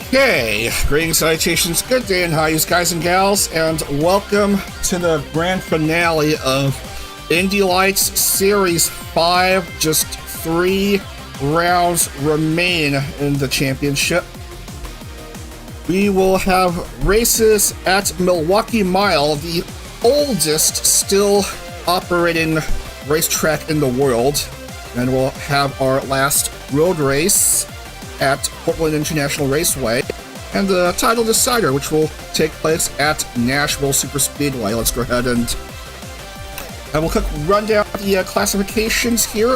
Okay, greetings, salutations, good day and hi, guys and gals, and welcome to the grand finale of Indy Lights Series 5. Just 3 rounds remain in the championship. We will have races at Milwaukee Mile, the oldest still operating racetrack in the world, and we'll have our last road race at Portland International Raceway, and the title decider, which will take place at Nashville Superspeedway. Let's go ahead and we'll quick run down the classifications here.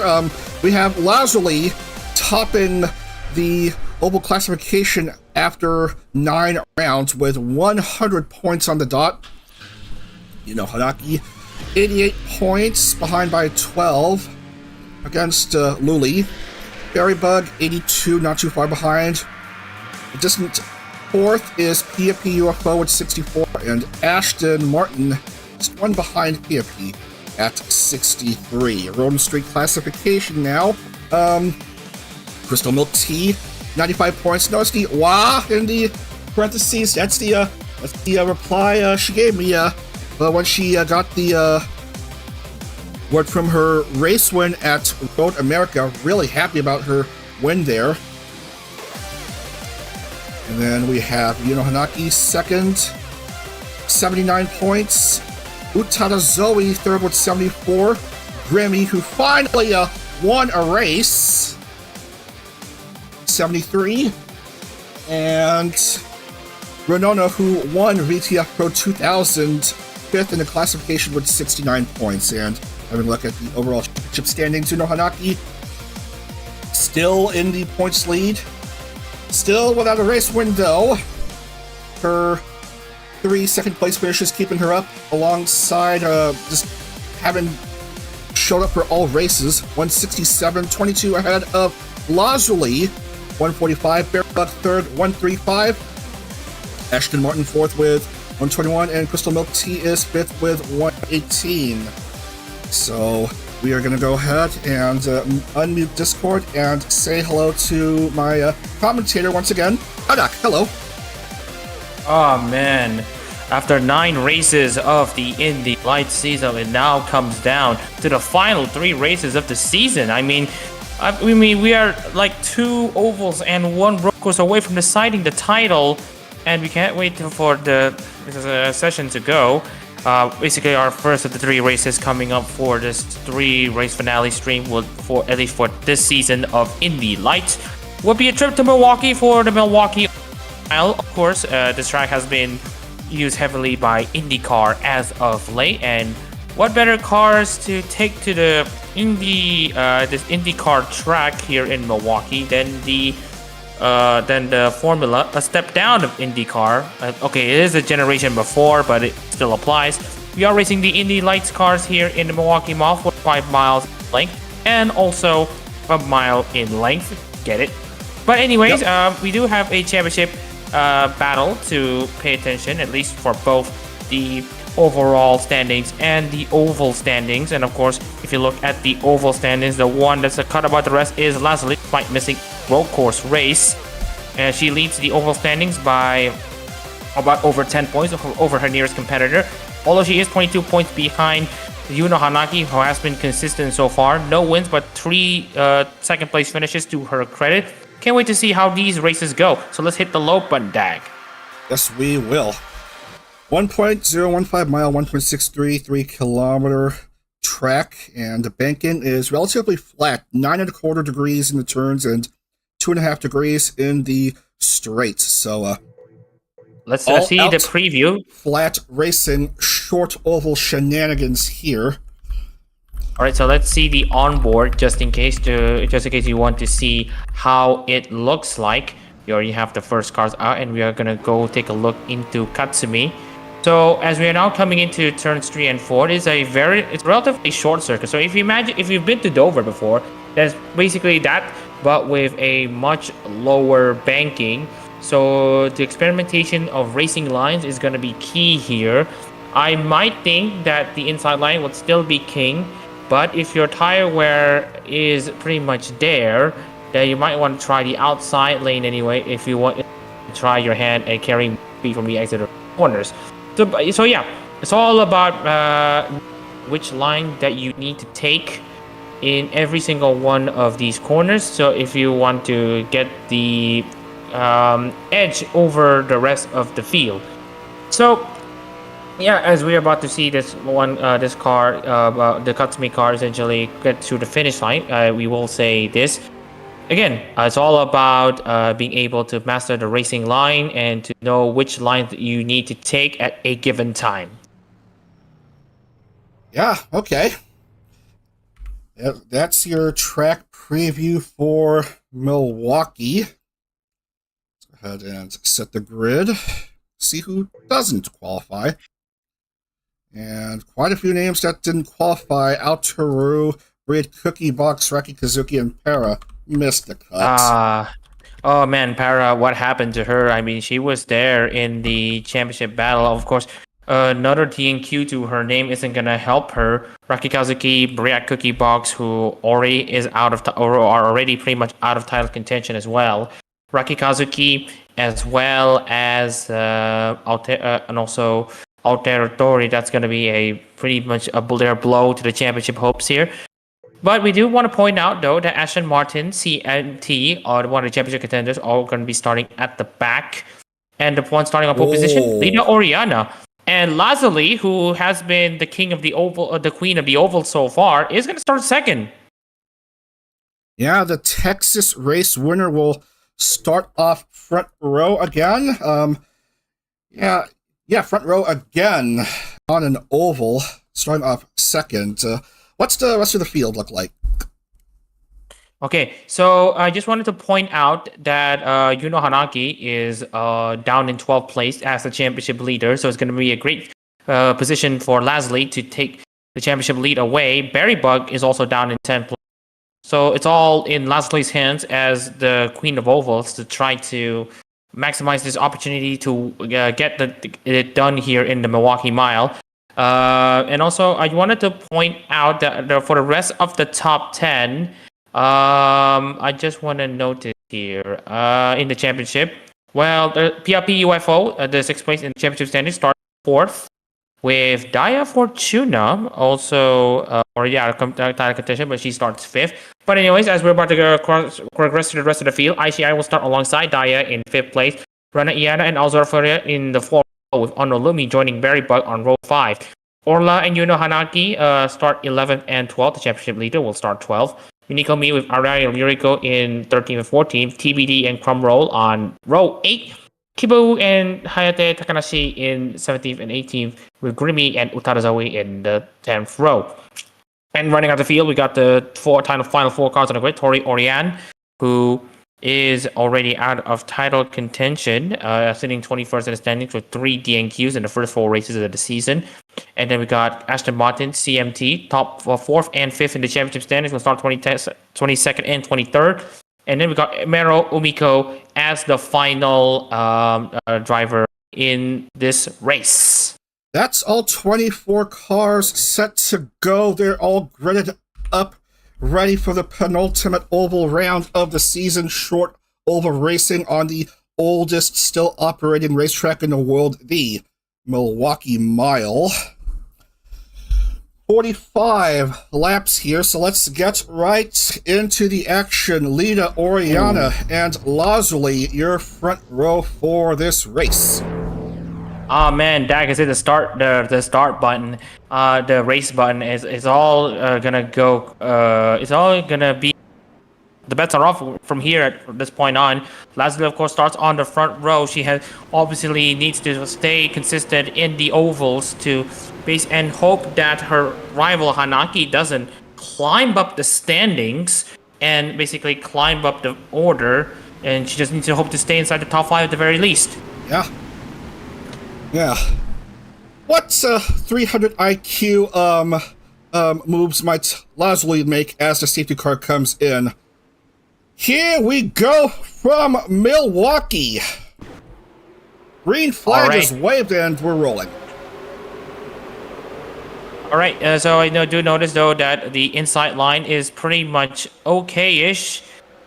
We have Lazuli topping the oval classification after 9 rounds with 100 points on the dot. Hanaki, 88 points behind by 12 against Luli. Berrybug, 82, not too far behind. The distant fourth is PFP UFO with 64, and Ashton Martin just one behind PFP at 63. Road and Street classification now. Crystal Milk Tea, 95 points. Notice the wah in the parentheses. That's the reply she gave me when she got the word from her race win at Road America. Really happy about her win there. And then we have Yuno Hanaki second, 79 points. Utada Zoe third with 74. Grimmy, who finally won a race, 73. And Rinona, who won VTF Pro 2000, fifth in the classification with 69 points. And having a look at the overall championship standings, Yuno Hanaki still in the points lead. Still without a race win, though. Her 3 second place finishes keeping her up, alongside just having showed up for all races. 167, 22 ahead of Lazuli, 145. Bearbuck third, 135. Ashton Martin fourth with 121, and Crystal Milk Tea is fifth with 118. So we are going to go ahead and unmute Discord and say hello to my commentator once again. Adak, hello. Oh man, after 9 races of the Indy Lights season, it now comes down to the final 3 races of the season. I mean, we are like 2 ovals and 1 road course away from deciding the title, and we can't wait for the session to go. Basically, our first of the 3 races coming up for this 3 race finale stream for at least for this season of Indy Lights will be a trip to Milwaukee for the Milwaukee Mile. Of course, this track has been used heavily by IndieCar as of late, and what better cars to take to the this IndieCar track here in Milwaukee than the Formula, a step down of IndieCar. Okay, it is a generation before, but it still applies. We are racing the Indy Lights cars here in the Milwaukee Mile for 5 miles in length, and also a mile in length. Get it? But anyways, we do have a championship battle to pay attention, at least for both the overall standings and the oval standings. And of course, if you look at the oval standings, the one that's a cut above the rest is Lazuli, despite missing road course race, and she leads the oval standings by about over 10 points over her nearest competitor, although she is 22 points behind Yuno Hanaki, who has been consistent so far. No wins, but 3 second place finishes to her credit. Can't wait to see how these races go. So let's hit the load button, Dag. Yes, we will. 1.015 mile, 1.633 kilometer track, and the banking is relatively flat, 9.25 degrees in the turns and 2.5 degrees in the straights. So let's see the preview. Flat racing, short oval shenanigans here. All right, so let's see the onboard just in case you want to see how it looks like. We already have the first cars out, and we are gonna go take a look into Katsumi. So as we are now coming into turns 3 and 4, it's a relatively short circuit. So if you've been to Dover before, that's basically that, but with a much lower banking. So the experimentation of racing lines is going to be key here. I might think that the inside line would still be king, but if your tire wear is pretty much there, then you might want to try the outside lane anyway if you want try your hand at carrying speed from the exit of corners. So yeah, it's all about which line that you need to take in every single one of these corners. So if you want to get the edge over the rest of the field. So yeah, as we're about to see this car, the Katsumi car essentially get to the finish line, we will say this. Again, it's all about being able to master the racing line and to know which line that you need to take at a given time. Yeah, okay. That's your track preview for Milwaukee. Let's go ahead and set the grid. See who doesn't qualify. And quite a few names that didn't qualify. Altaru, Breed, Cookie Box, Raki Kazuki, and Para missed the cut. Oh man, Para, what happened to her? I mean, she was there in the championship battle. Of course, another TNQ to her name isn't gonna help her. Raki Kazuki, Briak Cookie Box, who already is out of or are already pretty much out of title contention as well. Raki Kazuki, as well as and also Alteratory. That's gonna be a pretty much their blow to the championship hopes here. But we do want to point out, though, that Aston Martin, CMT, are one of the championship contenders, all going to be starting at the back. And the one starting on pole position, Lina Oriana. And Lazuli, who has been the king of the oval, the queen of the oval so far, is going to start second. Yeah, the Texas race winner will start off front row again. Front row again on an oval, starting off second. What's the rest of the field look like? Okay, so I just wanted to point out that Yuno Hanaki is down in 12th place as the championship leader, so it's going to be a great position for Lasley to take the championship lead away. Berry Bug is also down in 10th place. So it's all in Lasley's hands as the queen of ovals to try to maximize this opportunity to get it done here in the Milwaukee Mile. And also, I wanted to point out that for the rest of the top 10, I just want to notice here in the championship. Well, the PRP UFO, the 6th place in the championship standings, starts 4th with Daya Fortuna, also title contention, but she starts 5th. But anyways, as we're about to progress to the rest of the field, ICI will start alongside Daya in 5th place, Rana Iana and Alzora Furia in the 4th. With Honolulu joining Berry Bug on row 5. Orla and Yuno Hanaki start 11th and 12th. The championship leader will start 12th. Miniko Mi with Arai and Yuriko in 13th and 14th. TBD and Crumb Roll on row 8. Kibu and Hayate Takanashi in 17th and 18th, with Grimmy and Utarazawi in the 10th row. And running out the field, we got the final 4 cars on the grid. Tori Oriane, who is already out of title contention, sitting 21st in the standings with 3 DNQs in the first 4 races of the season. And then we got Aston Martin, CMT, top 4th and 5th in the championship standings. We'll start 22nd and 23rd. And then we got Mero Umiko as the final driver in this race. That's all 24 cars set to go. They're all gridded up, ready for the penultimate oval round of the season. Short oval racing on the oldest still operating racetrack in the world, the Milwaukee Mile. 45 laps here, so let's get right into the action. Lida, Oriana, and Lazuli, your front row for this race. Oh man, Dak is it the start button, the race button is all gonna go. It's all gonna be. The bets are off from here at this point on. Lazuli, of course, starts on the front row. She has obviously needs to stay consistent in the ovals to base and hope that her rival Hanaki doesn't climb up the standings and basically climb up the order. And she just needs to hope to stay inside the top 5 at the very least. Yeah. What 300 IQ moves might Lazuli make as the safety car comes in? Here we go from Milwaukee. Green flag is waved and we're rolling. All right, so I do notice though that the inside line is pretty much okay-ish.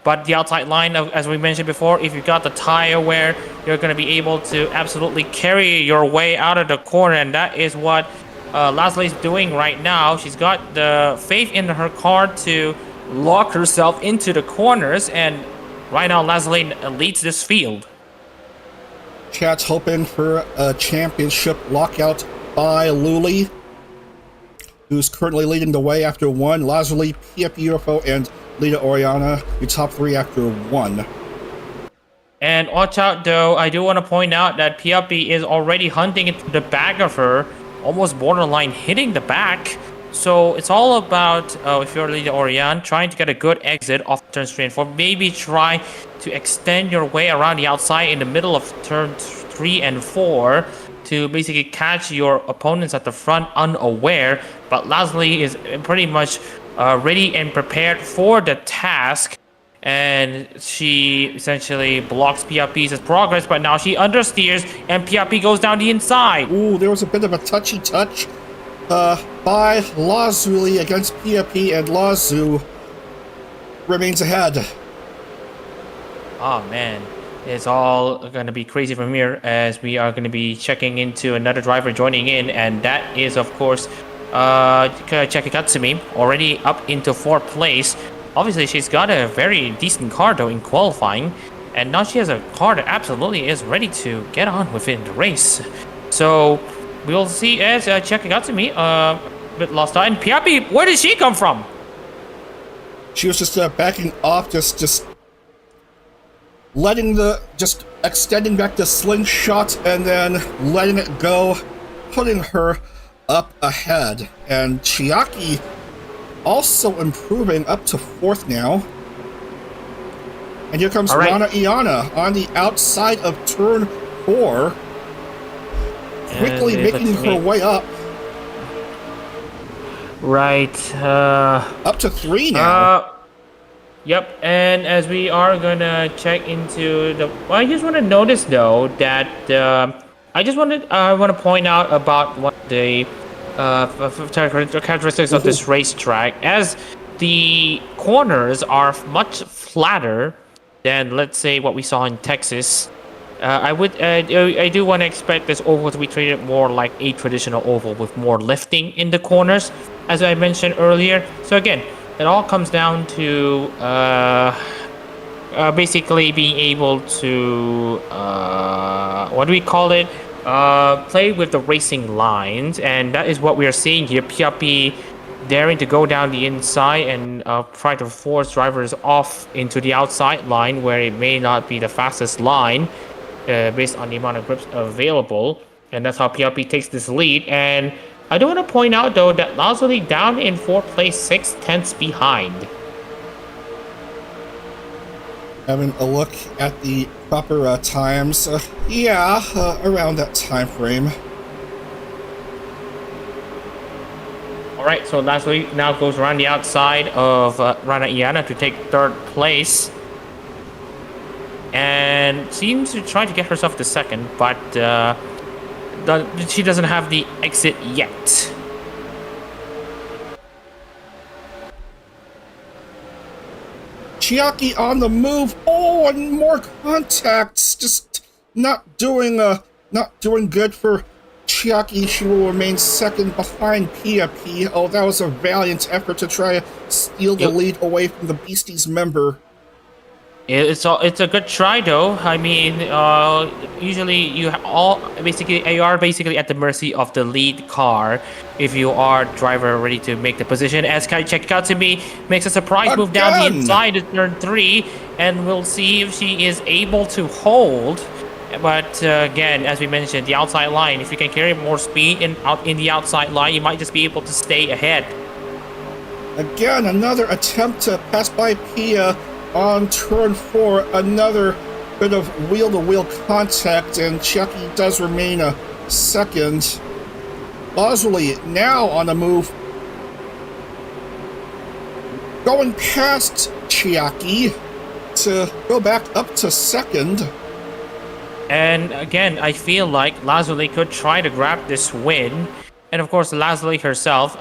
But the outside line, as we mentioned before, if you got the tire wear, you're going to be able to absolutely carry your way out of the corner, and that is what Leslie's doing right now. She's got the faith in her car to lock herself into the corners, and right now Leslie leads this field. Chat's hoping for a championship lockout by Luli, who's currently leading the way after one. Lazuli, PF UFO, and Lita Oriana, your top three after one. And watch out, though. I do want to point out that Piapi is already hunting into the back of her, almost borderline hitting the back. So it's all about, if you're Lita Oriana, trying to get a good exit off turn 3 and 4. Maybe try to extend your way around the outside in the middle of turn 3 and 4 to basically catch your opponents at the front unaware. But Leslie is pretty much ready and prepared for the task, and she essentially blocks Piapi's progress, but now she understeers and Piapi goes down the inside. Ooh, there was a bit of a touchy touch by Lazuli against Piapi, and Lazu remains ahead. Oh man, it's all going to be crazy from here as we are going to be checking into another driver joining in, and that is of course Chekikatsumi, already up into 4th place. Obviously she's got a very decent car though in qualifying, and now she has a car that absolutely is ready to get on within the race. So we'll see as Chekikatsumi a bit lost out. And Piapi, where did she come from? She was just backing off, just extending back the slingshot and then letting it go, putting her up ahead. And Chiaki also improving up to 4th now. And here comes Rana Iana on the outside of turn 4, quickly making her way up. Right. Up to 3 now. Yep, and as we are gonna check into the, well, I just want to notice though that I want to point out about what the characteristics of this racetrack, as the corners are much flatter than, let's say, what we saw in Texas. I do want to expect this oval to be treated more like a traditional oval with more lifting in the corners, as I mentioned earlier. So again, it all comes down to basically being able to what do we call it? Play with the racing lines, and that is what we are seeing here. Piapi daring to go down the inside and try to force drivers off into the outside line, where it may not be the fastest line based on the amount of grips available, and that's how Piapi takes this lead. And I do want to point out though that Lazuli down in 4th place, 6/10 behind. Having a look at the proper times, around that time frame. Alright, so Lazuli now goes around the outside of Rana Iana to take 3rd place, and seems to try to get herself to 2nd, but she doesn't have the exit yet. Chiaki on the move. Oh, and more contacts. Just not doing good for Chiaki. She will remain 2nd behind Piapi. Oh, that was a valiant effort to try to steal the lead away from the Beasties member. It's a good try though. I mean, usually you are basically at the mercy of the lead car if you are driver ready to make the position. As Chekikatsumi makes a surprise move down the inside of turn 3, and we'll see if she is able to hold. But again, as we mentioned, the outside line, if you can carry more speed out in the outside line, you might just be able to stay ahead. Again, another attempt to pass by Pia on turn 4, another bit of wheel-to-wheel contact, and Chucky does remain a 2nd. Lazuli now on the move, going past Chiaki to go back up to 2nd. And again, I feel like Lazuli could try to grab this win. And of course, Lazuli herself,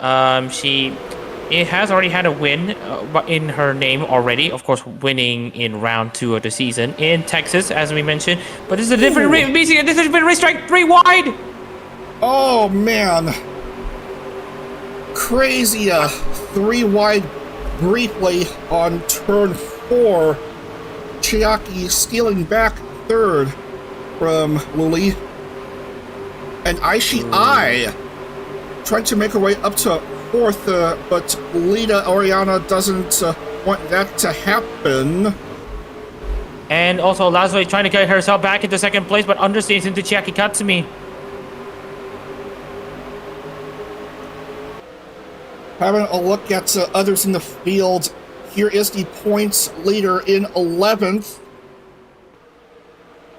she it has already had a win in her name already. Of course, winning in round 2 of the season in Texas, as we mentioned. But this is a different race. Basically, this has been racetrack 3 wide. Oh man, crazy 3 wide briefly on turn 4. Chiaki stealing back 3rd from Luli, and Aishi Ai trying to make her way up to 4th, but Lita Oriana doesn't want that to happen. And also Lazuli trying to get herself back into 2nd place, but understays into Chiaki Katsumi. Having a look at others in the field, here is the points leader in 11th.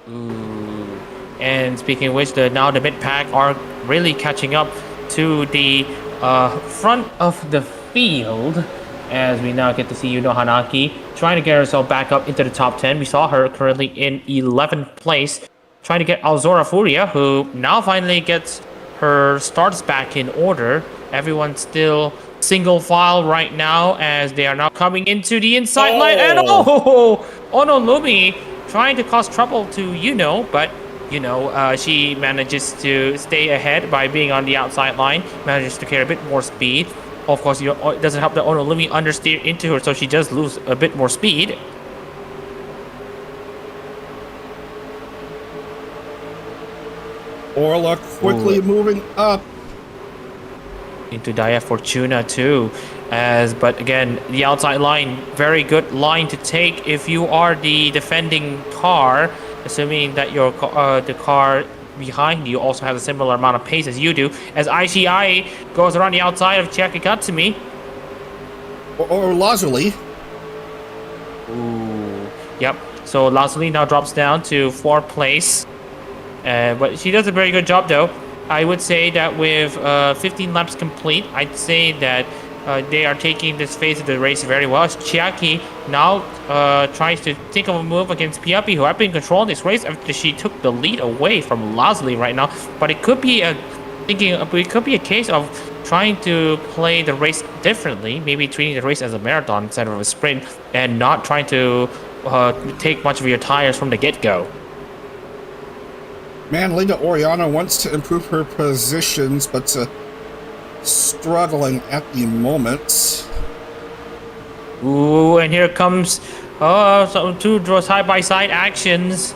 Ooh. And speaking of which, now the mid-pack are really catching up to the front of the field, as we now get to see Yuno Hanaki trying to get herself back up into the top 10. We saw her currently in 11th place, trying to get Alzora Furia, who now finally gets her starts back in order. Everyone's still single file right now as they are now coming into the inside line. And Onolumi trying to cause trouble to Yuno, but she manages to stay ahead by being on the outside line, manages to carry a bit more speed. Of course, it doesn't help that Onolumi understeer into her, so she does lose a bit more speed. Orla quickly moving up into Dia Fortuna too, but again, the outside line, very good line to take if you are the defending car, assuming that your the car behind you also has a similar amount of pace as you do, as Aishi Ai goes around the outside of Chiaki Katsumi. Or Lazuli. Ooh, yep. So Lazuli now drops down to 4th place, but she does a very good job though. I would say that with 15 laps complete, I'd say that they are taking this phase of the race very well. Chiaki now tries to think of a move against Piapi, who have been controlling this race after she took the lead away from Lazuli right now. But it could be a case of trying to play the race differently, maybe treating the race as a marathon instead of a sprint, and not trying to take much of your tires from the get-go. Man, Linda Oriana wants to improve her positions, but struggling at the moment. Ooh, and here comes some 2 side-by-side actions.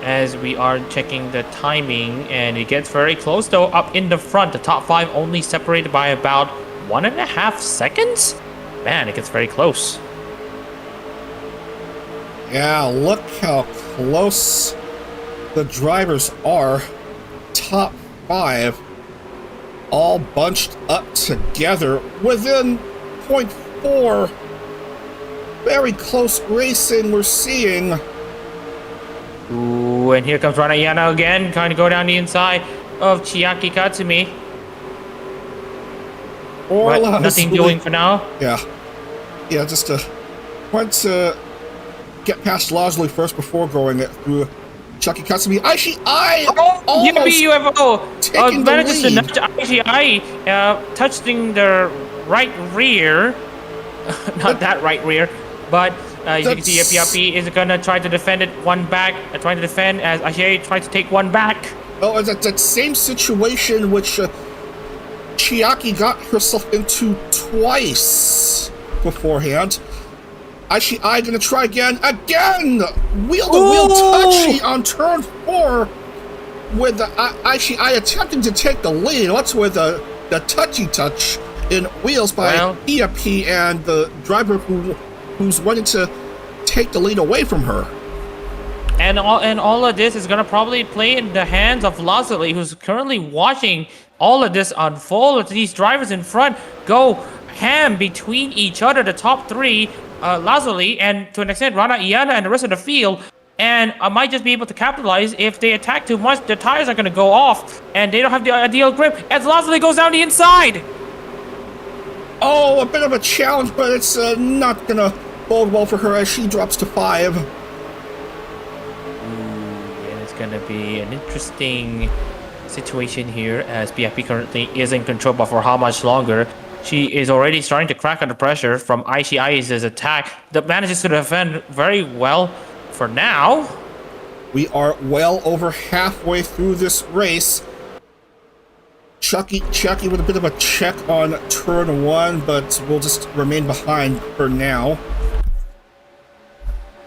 As we are checking the timing, and it gets very close though, up in the front. The top 5 only separated by about 1.5 seconds? Man, it gets very close. Yeah, look how close the drivers are. Top 5 all bunched up together within 0.4. Very close racing we're seeing. Ooh, and here comes Ranayana again, trying to go down the inside of Chiaki Katsumi. But nothing doing for now. Yeah, just want to get past Lazuli first before going through Chiaki Katsumi. Aishi Ai almost UFO taking the manages to lead. nudge Aishi Ai, touching the right rear. Not that right rear, but as you can see, Piapi is gonna try to defend it one back, trying to defend as Aishi Ai tries to take one back. Oh, it's that same situation which Chiaki got herself into twice beforehand. Aishi Ai gonna try again, wheel-to-wheel touchy on turn 4, with Aishi Ai attempting to take the lead. What's with the touchy touch in wheels by Piapi and the driver who's wanting to take the lead away from her. And all of this is gonna probably play in the hands of Lazuli, who's currently watching all of this unfold with these drivers in front go ham between each other, the top 3. Lazuli and to an extent Rana Iana and the rest of the field, and I might just be able to capitalize. If they attack too much, the tires are going to go off and they don't have the ideal grip as Lazuli goes down the inside. Oh, a bit of a challenge, but it's not going to bode well for her as she drops to 5. Ooh, and it's going to be an interesting situation here as PFP currently is in control, but for how much longer? She is already starting to crack under pressure from ICI's attack that manages to defend very well for now. We are well over halfway through this race. Chucky with a bit of a check on turn 1, but will just remain behind for now.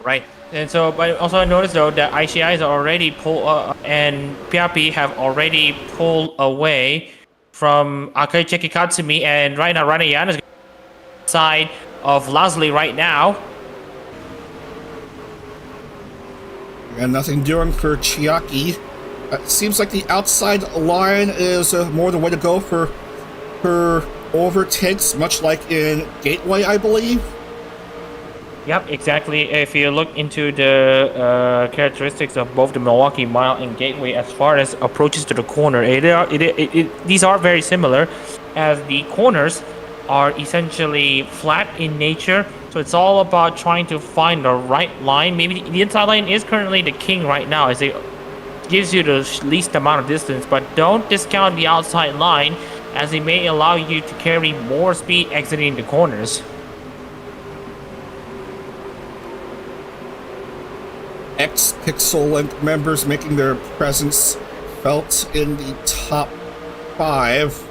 Right. And so, but also I noticed though that ICI is already and PRP have already pulled away from Akai Katsumi, and right now Rana Yan is side of Leslie right now. And nothing doing for Chiaki. Seems like the outside line is more the way to go for her overtakes, much like in Gateway, I believe. Yep, exactly. If you look into the characteristics of both the Milwaukee Mile and Gateway as far as approaches to the corner, these are very similar, as the corners are essentially flat in nature. So it's all about trying to find the right line. Maybe the inside line is currently the king right now, as it gives you the least amount of distance, but don't discount the outside line, as it may allow you to carry more speed exiting the corners. Ex-Pixel Link members making their presence felt in the top 5.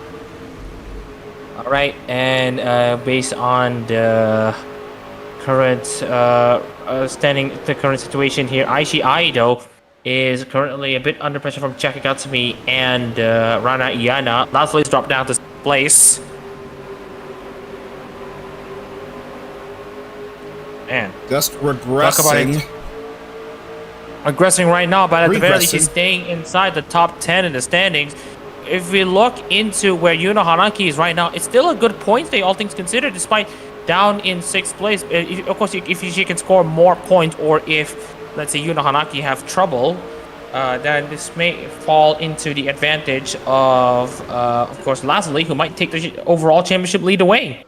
All right, and based on the current the current situation here, ICI though is currently a bit under pressure from Chakagatsumi and Rana Iana. Leslie's dropped down to 6th place. Man, just regressing. Aggressing right now, but at the very least, she's staying inside the top 10 in the standings. If we look into where Yuna Hanaki is right now, it's still a good point day, all things considered, despite down in 6th place. Of course, if she can score more points, or if, let's say, Yuna Hanaki have trouble, then this may fall into the advantage of course, Leslie, who might take the overall championship lead away.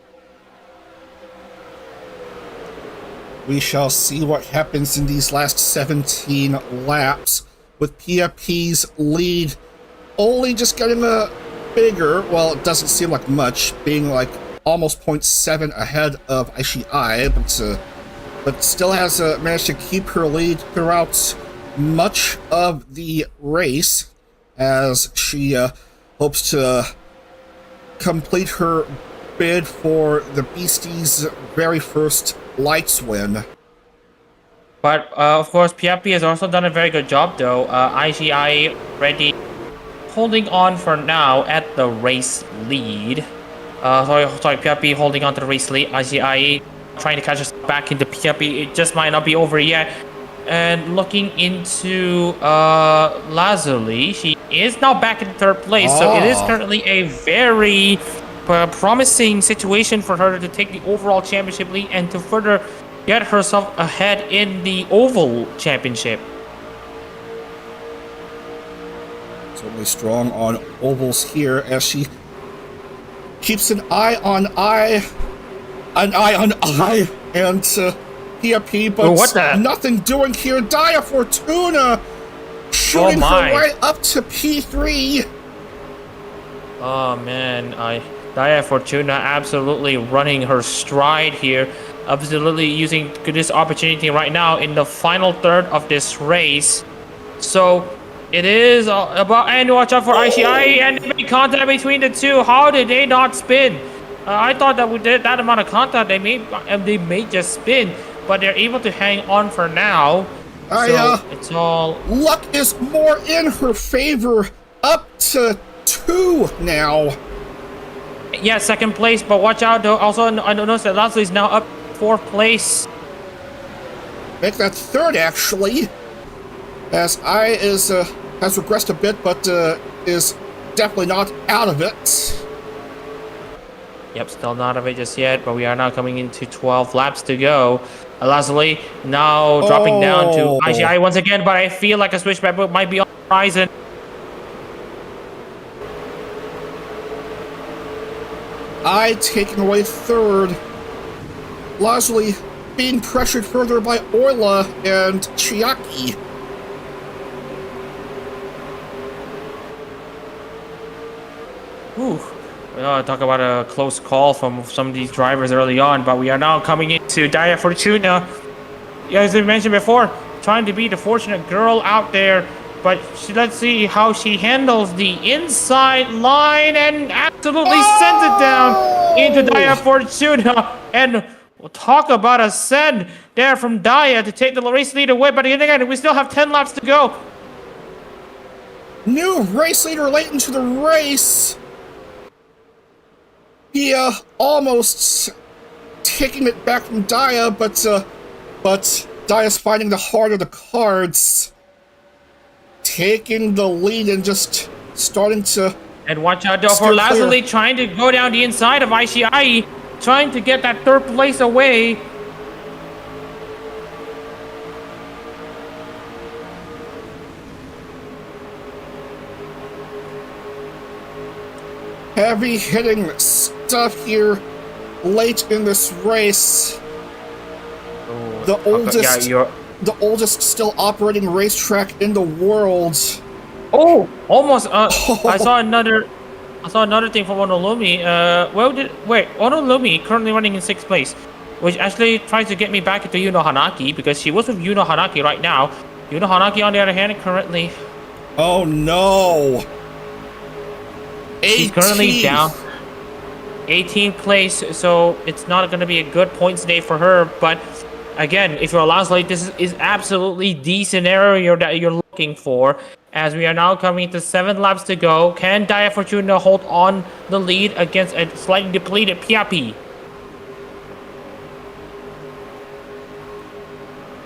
We shall see what happens in these last 17 laps, with PFP's lead only just getting bigger. Well, it doesn't seem like much, being like almost 0.7 ahead of ICI, but still has managed to keep her lead throughout much of the race, as she hopes to complete her bid for the Beasties' very first Lights win. But of course, PFP has also done a very good job though. ICI already holding on for now at the race lead. Sorry, PFP holding on to the race lead. ICI trying to catch us back into PFP. It just might not be over yet. And looking into Lazuli, she is now back in 3rd place. So it is currently a very promising situation for her to take the overall championship lead and to further get herself ahead in the Oval Championship. Certainly strong on ovals here, as she keeps an eye on eye, and PFP, but nothing doing here. Dia Fortuna shooting her way up to P3. Oh man, Dia Fortuna absolutely running her stride here, absolutely using this opportunity right now in the final third of this race. So it is about, and watch out for ICI, and the contact between the two. How did they not spin? I thought that with that amount of contact, they may just spin, but they're able to hang on for now. So it's all luck is more in her favor, up to 2 now. Yeah, 2nd place, but watch out though. Also, I noticed that Leslie is now up 4th place. Make that 3rd actually, as has regressed a bit, but is definitely not out of it. Yep, still not out of it just yet, but we are now coming into 12 laps to go. Leslie now dropping down to ICI once again, but I feel like a switchback might be on the horizon. Taking away 3rd. Leslie being pressured further by Orla and Chiaki. Talk about a close call from some of these drivers early on, but we are now coming into Dia Fortuna. As I mentioned before, trying to be the fortunate girl out there, but let's see how she handles the inside line and absolutely sends it down into Dia Fortuna. And we'll talk about a send there from Dia to take the race lead away, but again, we still have 10 laps to go. New race leader late into the race. He almost taking it back from Dia, but Dia's finding the heart of the cards, taking the lead and just starting to. And watch out though for Lazuli trying to go down the inside of Aishii, trying to get that third place away. Heavy hitting stuff here late in this race. Oh, The oldest still operating racetrack in the world. Oh, almost. I saw another thing from Onolumi. Onolumi currently running in 6th place, which actually tries to get me back into Yuno Hanaki because she was with Yuno Hanaki right now. Yuno Hanaki, on the other hand, currently. Oh no! She's currently down 18th place, so it's not going to be a good points day for her. But again, if you're Lazuli, this is absolutely the scenario that you're looking for. As we are now coming to 7 laps to go, can Dia Fortuna hold on the lead against a slightly depleted Piapi?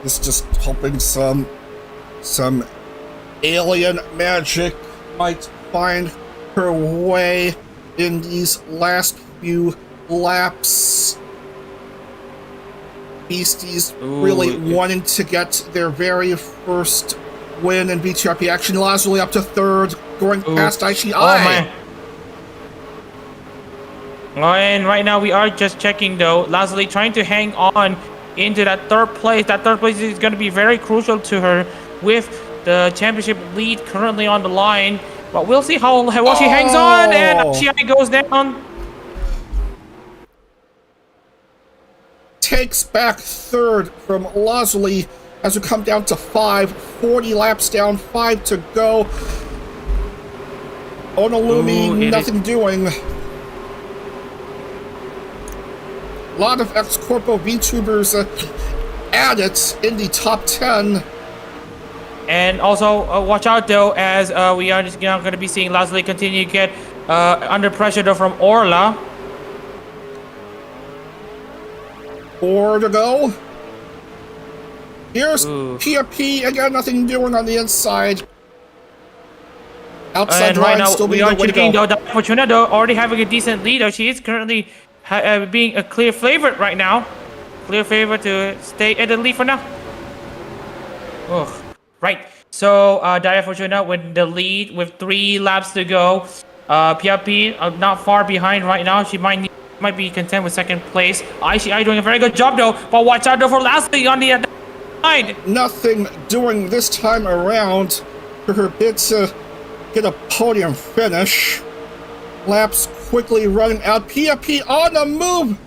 Just hoping some alien magic might find her way in these last few laps. Beasties really wanting to get their very first win in VTF action. Lazuli up to 3rd, going past Aishii. And right now we are just checking though. Lazuli trying to hang on into that 3rd place. That 3rd place is going to be very crucial to her with the championship lead currently on the line. But we'll see how well she hangs on, and Aishii goes down. Takes back 3rd from Lazuli as we come down to 5. 40 laps down, 5 to go. Onolumi, nothing doing. A lot of ex-corpo VTubers at it in the top 10. And also, watch out though, as we are just going to be seeing Lazuli continue to get under pressure though from Orla. 4 to go. Here's PFP again, nothing doing on the inside. Outside and right line now still we being are the way to checking go. though. Fortuna though already having a decent lead though. She is currently being a clear favorite right now. Clear favorite to stay at the lead for now. Right. So Dia Fortuna with the lead with 3 laps to go. PFP not far behind right now. She might be content with 2nd place. Aishii doing a very good job though. But watch out though for Lazuli on the other side. Nothing doing this time around for her bid to get a podium finish. Laps quickly running out. PFP on the move.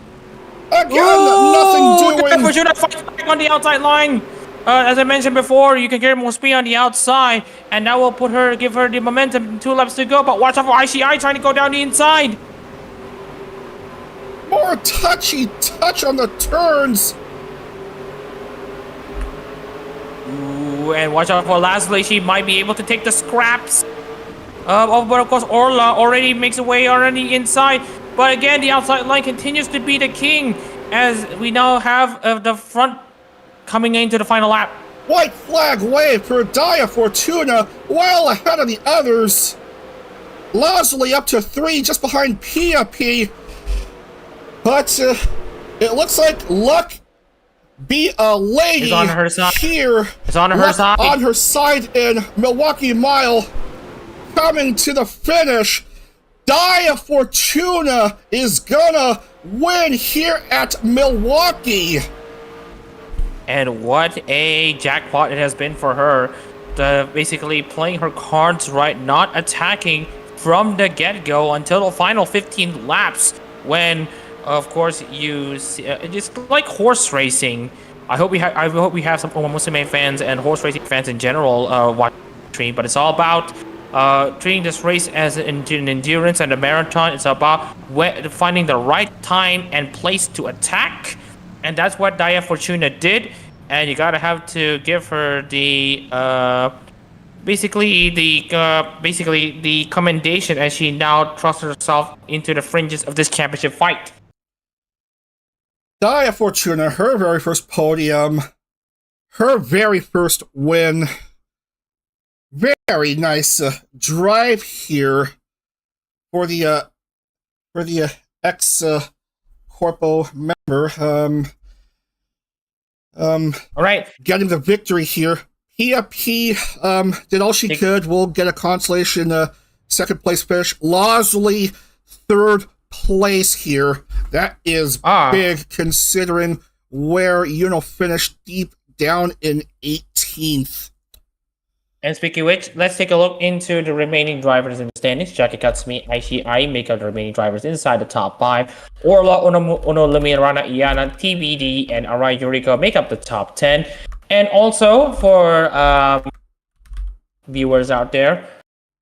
Again, nothing doing. Fortuna fights back on the outside line. As I mentioned before, you can get more speed on the outside, and that will give her the momentum. 2 laps to go, but watch out for Aishii trying to go down the inside. More touchy touch on the turns. And watch out for Lazuli. She might be able to take the scraps. But of course, Orla already makes a way on the inside. But again, the outside line continues to be the king, as we now have the front coming into the final lap. White flag wave for Dia Fortuna, well ahead of the others. Lazuli up to 3, just behind PFP. But it looks like luck be a lady is on her side. Here. It's on her side. On her side in Milwaukee Mile. Coming to the finish. Dia Fortuna is gonna win here at Milwaukee. And what a jackpot it has been for her. Basically playing her cards right, not attacking, from the get-go until the final 15 laps when, of course, you see, it's like horse racing. I hope we have some Muslim fans and horse racing fans in general watching the stream, but it's all about treating this race as an endurance and a marathon. It's about finding the right time and place to attack, and that's what Daya Fortuna did. And you gotta have to give her the basically the commendation as she now trusts herself into the fringes of this championship fight. Daya Fortuna, her very first podium, her very first win. Very nice drive here for the ex corpo member. All right, getting the victory here. P did all she could. We'll get a consolation second place finish. Losley third place here. That is big considering where finished deep down in 18th. And speaking of which, let's take a look into the remaining drivers in the standings. Jackie Katsumi, Aishi make up the remaining drivers inside the top 5. Orla, Ono Limirana, Iana, TBD, and Arai Yuriko make up the top 10. And also, for viewers out there,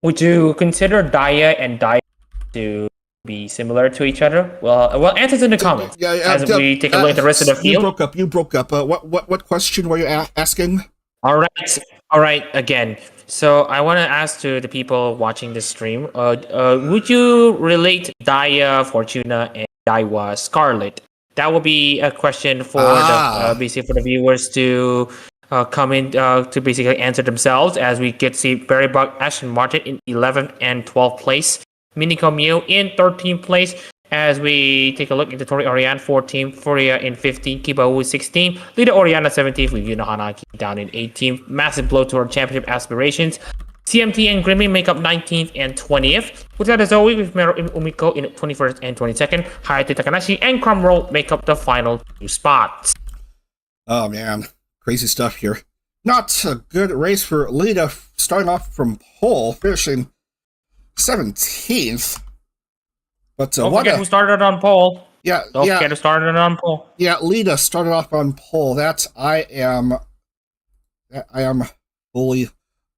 would you consider Daya and Daya to be similar to each other? Well, answers in the comments as we take a look at the rest of the field. You broke up. What question were you asking? All right. Again, so I want to ask to the people watching this stream: would you relate Daya Fortuna and Daiwa Scarlet? That will be a question for basically for the viewers to come in to basically answer themselves. As we get to see Barry Buck, Ashton Martin in 11th and 12th place, Miniko Miu in 13th place. As we take a look into Tori Oriane 14th, Furia in 15th, Kiba Wu 16th, Lida Oriana 17th, with Yuna Hanaki down in 18th. Massive blow to her championship aspirations. CMT and Grimmy make up 19th and 20th. Without Zoe with Mero Umiko in 21st and 22nd. Hayate Takanashi and Crumroll make up the final 2 spots. Oh man, crazy stuff here. Not a good race for Lida, starting off from pole, finishing 17th. But don't forget who started on pole. Don't forget who started on pole. Yeah, Lida started off on pole. That I am fully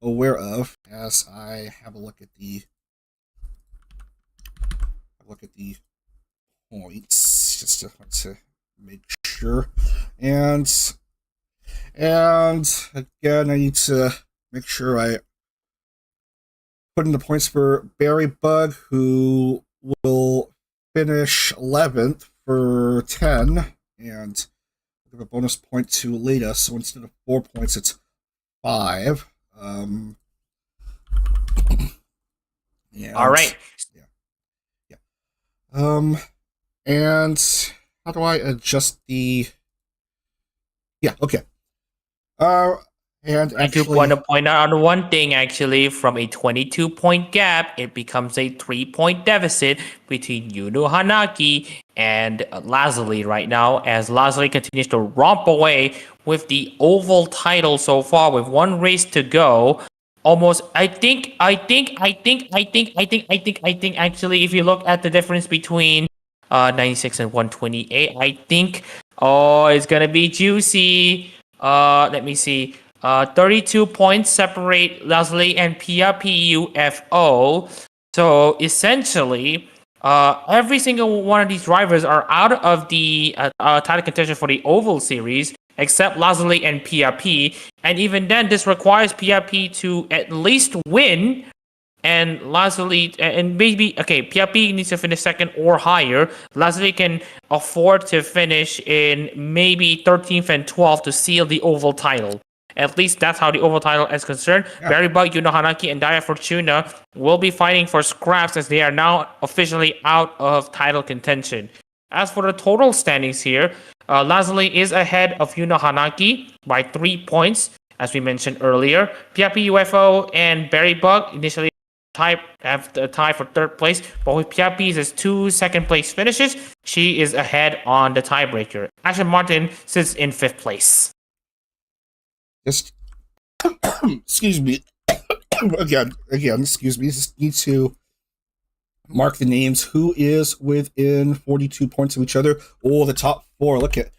aware of as I have a look at the points just to make sure. And again, I need to make sure I put in the points for Barry Bug, who will finish 11th for 10, and give a bonus point to Leda, so instead of 4 points, it's 5. All right. Yeah. And how do I adjust the... Yeah, okay. And I do want to point out on one thing, actually, from a 22-point gap, it becomes a 3-point deficit between Yuno Hanaki and Lazuli right now, as Lazuli continues to romp away with the oval title so far with 1 race to go. Almost, I think, actually, if you look at the difference between 96 and 128, I think, it's going to be juicy. Let me see. 32 points separate Leslie and Pia PUFO. So essentially, every single one of these drivers are out of the title contention for the Oval Series, except Leslie and Pia P. And even then, this requires Pia P to at least win. And Leslie, and maybe, Pia P needs to finish second or higher. Leslie can afford to finish in maybe 13th and 12th to seal the Oval title. At least that's how the Oval title is concerned. Yeah. Barry Bug, Yuno Hanaki, and Daya Fortuna will be fighting for scraps as they are now officially out of title contention. As for the total standings here, Leslie is ahead of Yuno Hanaki by 3 points, as we mentioned earlier. Piapi UFO and Barry Bug initially have the tie for 3rd place, but with Piapi's 2 second-place finishes, she is ahead on the tiebreaker. Ashley Martin sits in 5th place. Just excuse me again. Excuse me. Just need to mark the names. Who is within 42 points of each other? Oh, the top four. Look at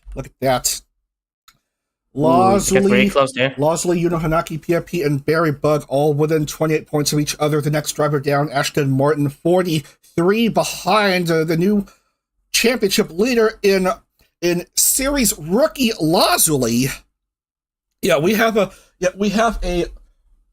that. Very close there. Losley, Yuno Hanaki, PFP, and Barry Bug all within 28 points of each other. The next driver down, Ashton Martin, 43 behind the new championship leader in series rookie Losley. Yeah, we have a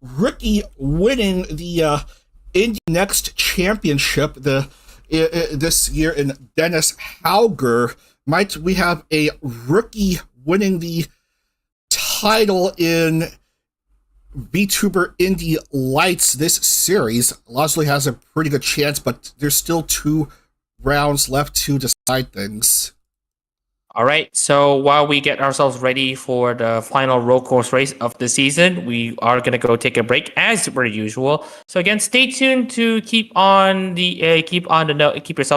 rookie winning the Indy Next Championship this year in Dennis Hauger. Might we have a rookie winning the title in VTuber Indy Lights this series? Losley has a pretty good chance, but there's still 2 rounds left to decide things. All right, so while we get ourselves ready for the final road course race of the season, we are going to go take a break as per usual. So again, stay tuned to keep yourself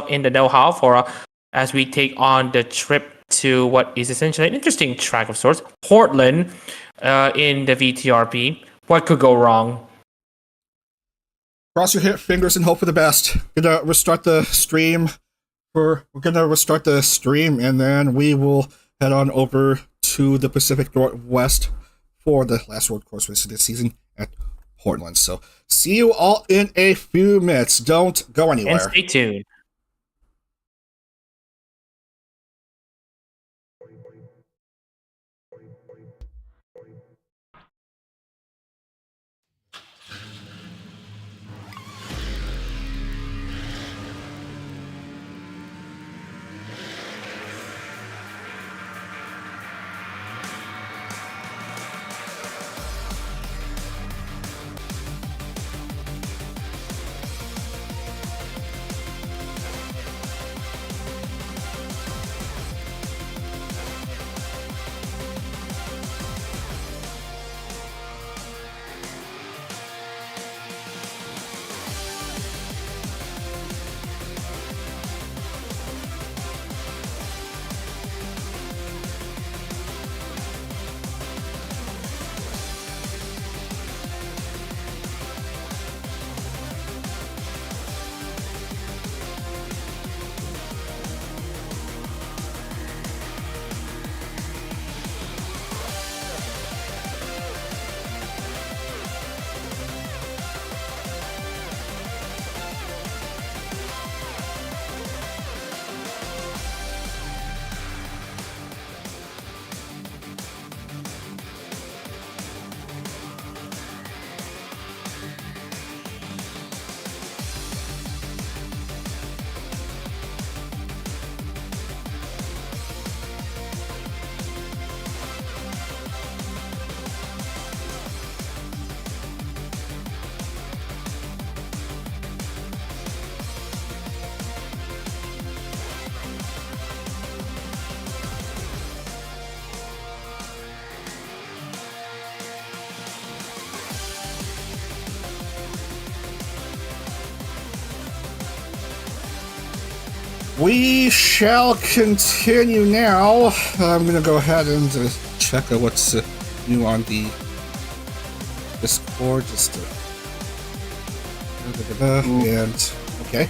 in the know-how for as we take on the trip to what is essentially an interesting track of sorts, Portland, in the VTRP. What could go wrong? Cross your fingers and hope for the best. Gonna restart the stream. We're gonna restart the stream, and then we will head on over to the Pacific Northwest for the last road course race of this season at Portland. So see you all in a few minutes. Don't go anywhere. And stay tuned. We shall continue now. I'm going to go ahead and check out what's new on the Discord. Just to... And, okay.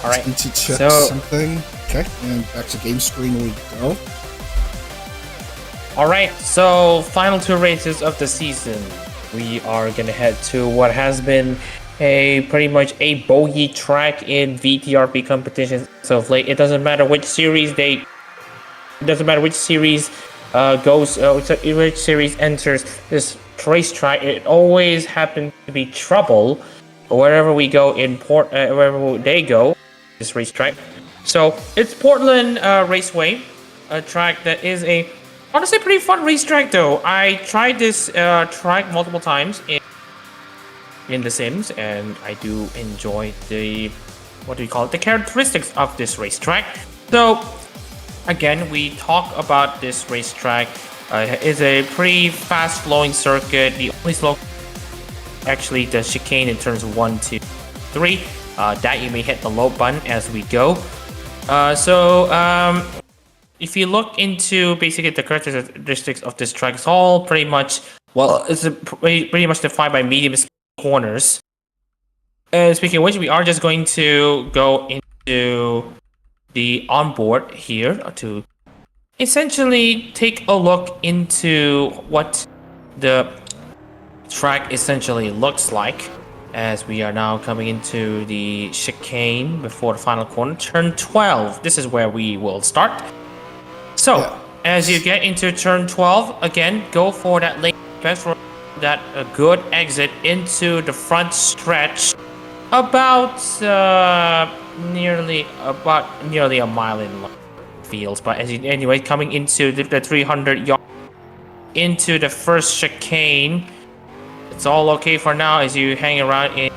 Alright. Need to check something. Okay, and back to game screen we go. Alright, so final 2 races of the season. We are going to head to what has been pretty much a bogey track in VTRP competitions of late. It doesn't matter which series which series enters this racetrack. It always happens to be trouble wherever we go wherever they go. This racetrack. So it's Portland Raceway, a track that is honestly pretty fun racetrack though. I tried this track multiple times in The Sims, and I do enjoy the characteristics of this racetrack. So again, we talk about this racetrack. It's a pretty fast-flowing circuit. The only slow, actually, the chicane in turns 1, 2, 3. That you may hit the low button as we go. If you look into basically the characteristics of this track, it's all pretty much Well, it's pretty much defined by medium speed corners. Speaking of which, we are just going to go into the onboard here to essentially take a look into what the track essentially looks like, as we are now coming into the chicane before the final corner, turn 12. This is where we will start. So, as you get into turn 12, again, go for that lane, best for that good exit into the front stretch, about nearly a mile in fields. But anyway, coming into the 300 yard into the first chicane, it's all okay for now as you hang around in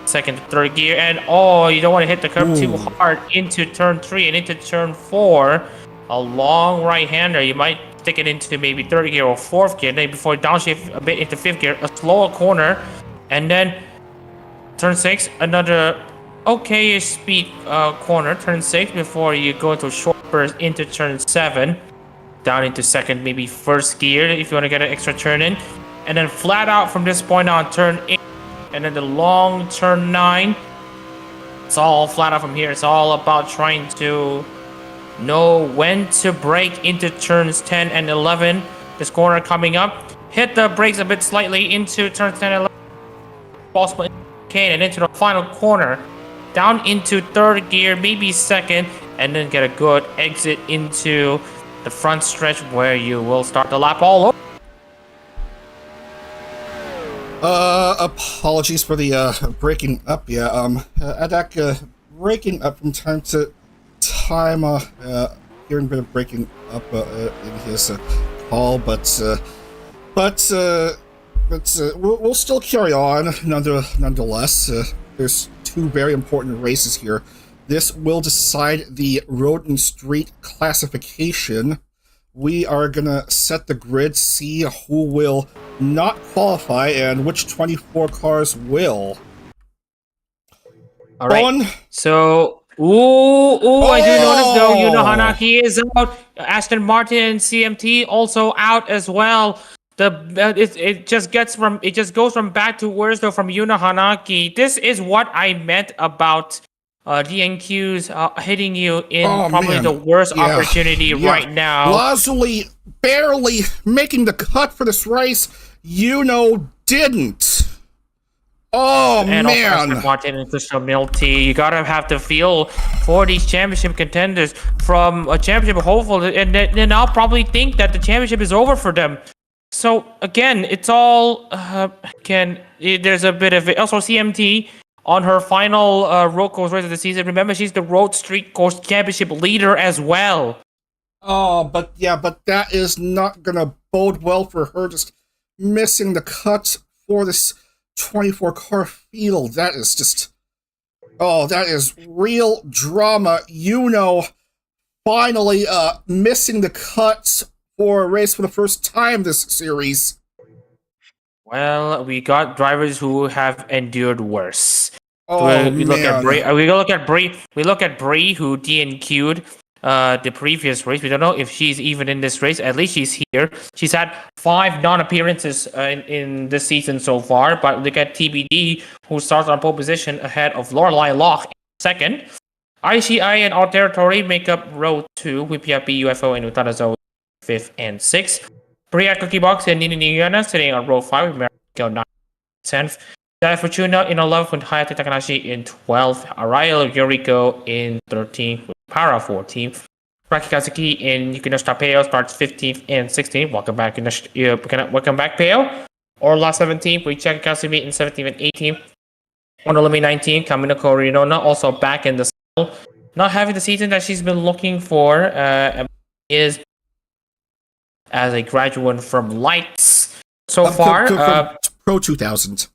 second to third gear, and you don't want to hit the curb too hard into turn 3 and into turn 4. A long right-hander, you might stick it into maybe third gear or fourth gear, then before downshift a bit into fifth gear, a slower corner, and then turn 6, another okay-ish speed corner, turn 6, before you go into a short burst into turn 7, down into second, maybe first gear if you want to get an extra turn in, and then flat out from this point on, turn 8, and then the long turn 9. It's all flat out from here. It's all about trying to know when to brake into turns 10 and 11. This corner coming up, hit the brakes a bit slightly into turns 10 and 11. Possible and into the final corner, down into third gear, maybe second, and then get a good exit into the front stretch where you will start the lap all over. Apologies for the breaking up. Adak breaking up from time to time. Hearing a bit of breaking up in his call, but we'll still carry on nonetheless. There's two very important races here. This will decide the road and street classification. We are gonna set the grid, see who will not qualify and which 24 cars will. All right. So, I do notice though, Yuno Hanaki is out. Aston Martin and CMT also out as well. It just goes from bad to worse though from Yuno Hanaki. This is what I meant about DNQ's hitting you in probably the worst opportunity right now. Lazuli barely making the cut for this race. Didn't. And also Martin and Crystal Milty, you gotta have the feel for these championship contenders from a championship hopeful, and then I'll probably think that the championship is over for them. So again, it's all there's a bit of it. Also CMT on her final road course race of the season. Remember, she's the road street course championship leader as well. But that is not gonna bode well for her. Just missing the cut for this 24 car field. That is just, that is real drama. Finally missing the cut for a race for the first time this series. Well, we got drivers who have endured worse. We look at Brie, who DNQ'd the previous race. We don't know if she's even in this race. At least she's here. She's had 5 non-appearances in this season so far. But look at TBD, who starts on pole position ahead of Lorelei Locke second. ICI and All Territory make up row 2 with PFB, UFO, and Utadazo 5th and 6th. Bria Cookie Box and Nini Niana sitting on row 5 with Mariko 9th, 10th. Dai Fortuna in 11th with Hayate Takanashi in 12th. Ariel Yoriko in 13th with Para 14th. Raki Kazuki in Yukinoshita Peo starts 15th and 16th. Welcome back, Peo. Orla 17th with Chaka Kasumi in 17th and 18th. Onolumi 19th, Kamiko Rinona also back in the saddle. Not having the season that she's been looking for, is as a graduate from Lights so far. Pro 2000.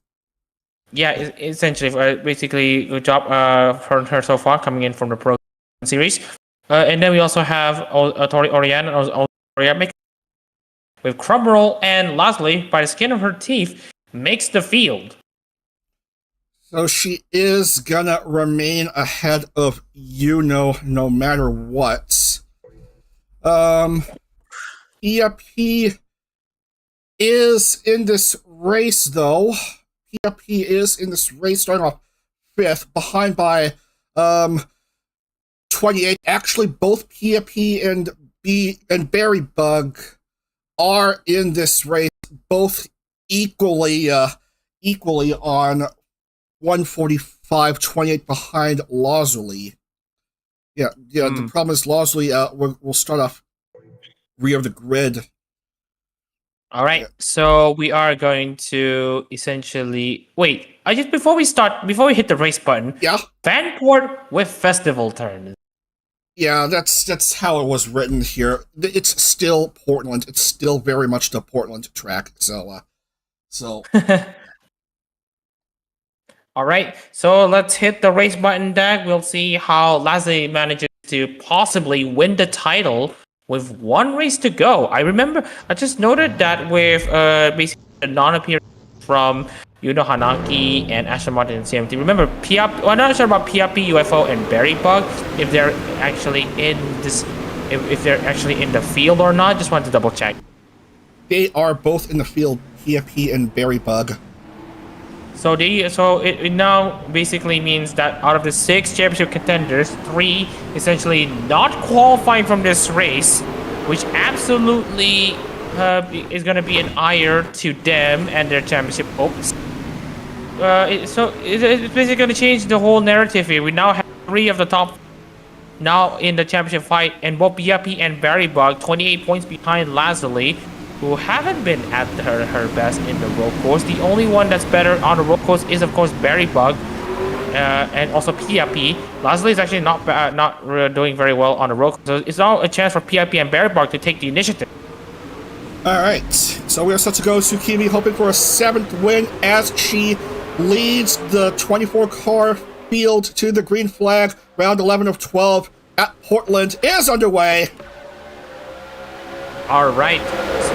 Yeah, essentially, basically, good job for her so far, coming in from the Pro Series. And then we also have Tori Oriana with Crumroll and Leslie, by the skin of her teeth, makes the field. So she is gonna remain ahead of no matter what. EFP is in this race, though. PFP is in this race, starting off 5th, behind by 28. Actually, both PFP and Berry Bug are in this race, both equally on 145.28 behind Lawsley. The problem is Lawsley will start off rear of the grid. All right, so we are going to essentially wait. Before we hit the race button. Yeah. Vanport with festival turns. Yeah, that's how it was written here. It's still Portland. It's still very much the Portland track. So. All right, so let's hit the race button, Dag. We'll see how Lassie manages to possibly win the title with one race to go. I just noted that with basically a non-appearance from Yuno Hanaki and Aston Martin and CMT. Remember, I'm not sure about PRP, UFO, and Berry Bug, if they're actually in this, if they're actually in the field or not. Just wanted to double check. They are both in the field, PFP and Berry Bug. So it now basically means that out of the 6 championship contenders, 3 essentially not qualifying from this race, which absolutely is going to be an ire to them and their championship hopes. It's basically going to change the whole narrative here. We now have 3 of the top now in the championship fight, and both BFP and Berry Bug 28 points behind Lazuli, who haven't been at her best in the road course. The only one that's better on the road course is, of course, Berry Bug, and also PFP. Lazuli is actually not doing very well on the road course. So it's now a chance for PFP and Berry Bug to take the initiative. All right, so we are set to go. Tsukimi hoping for a 7th win as she leads the 24-car field to the green flag. Round 11 of 12 at Portland is underway. All right,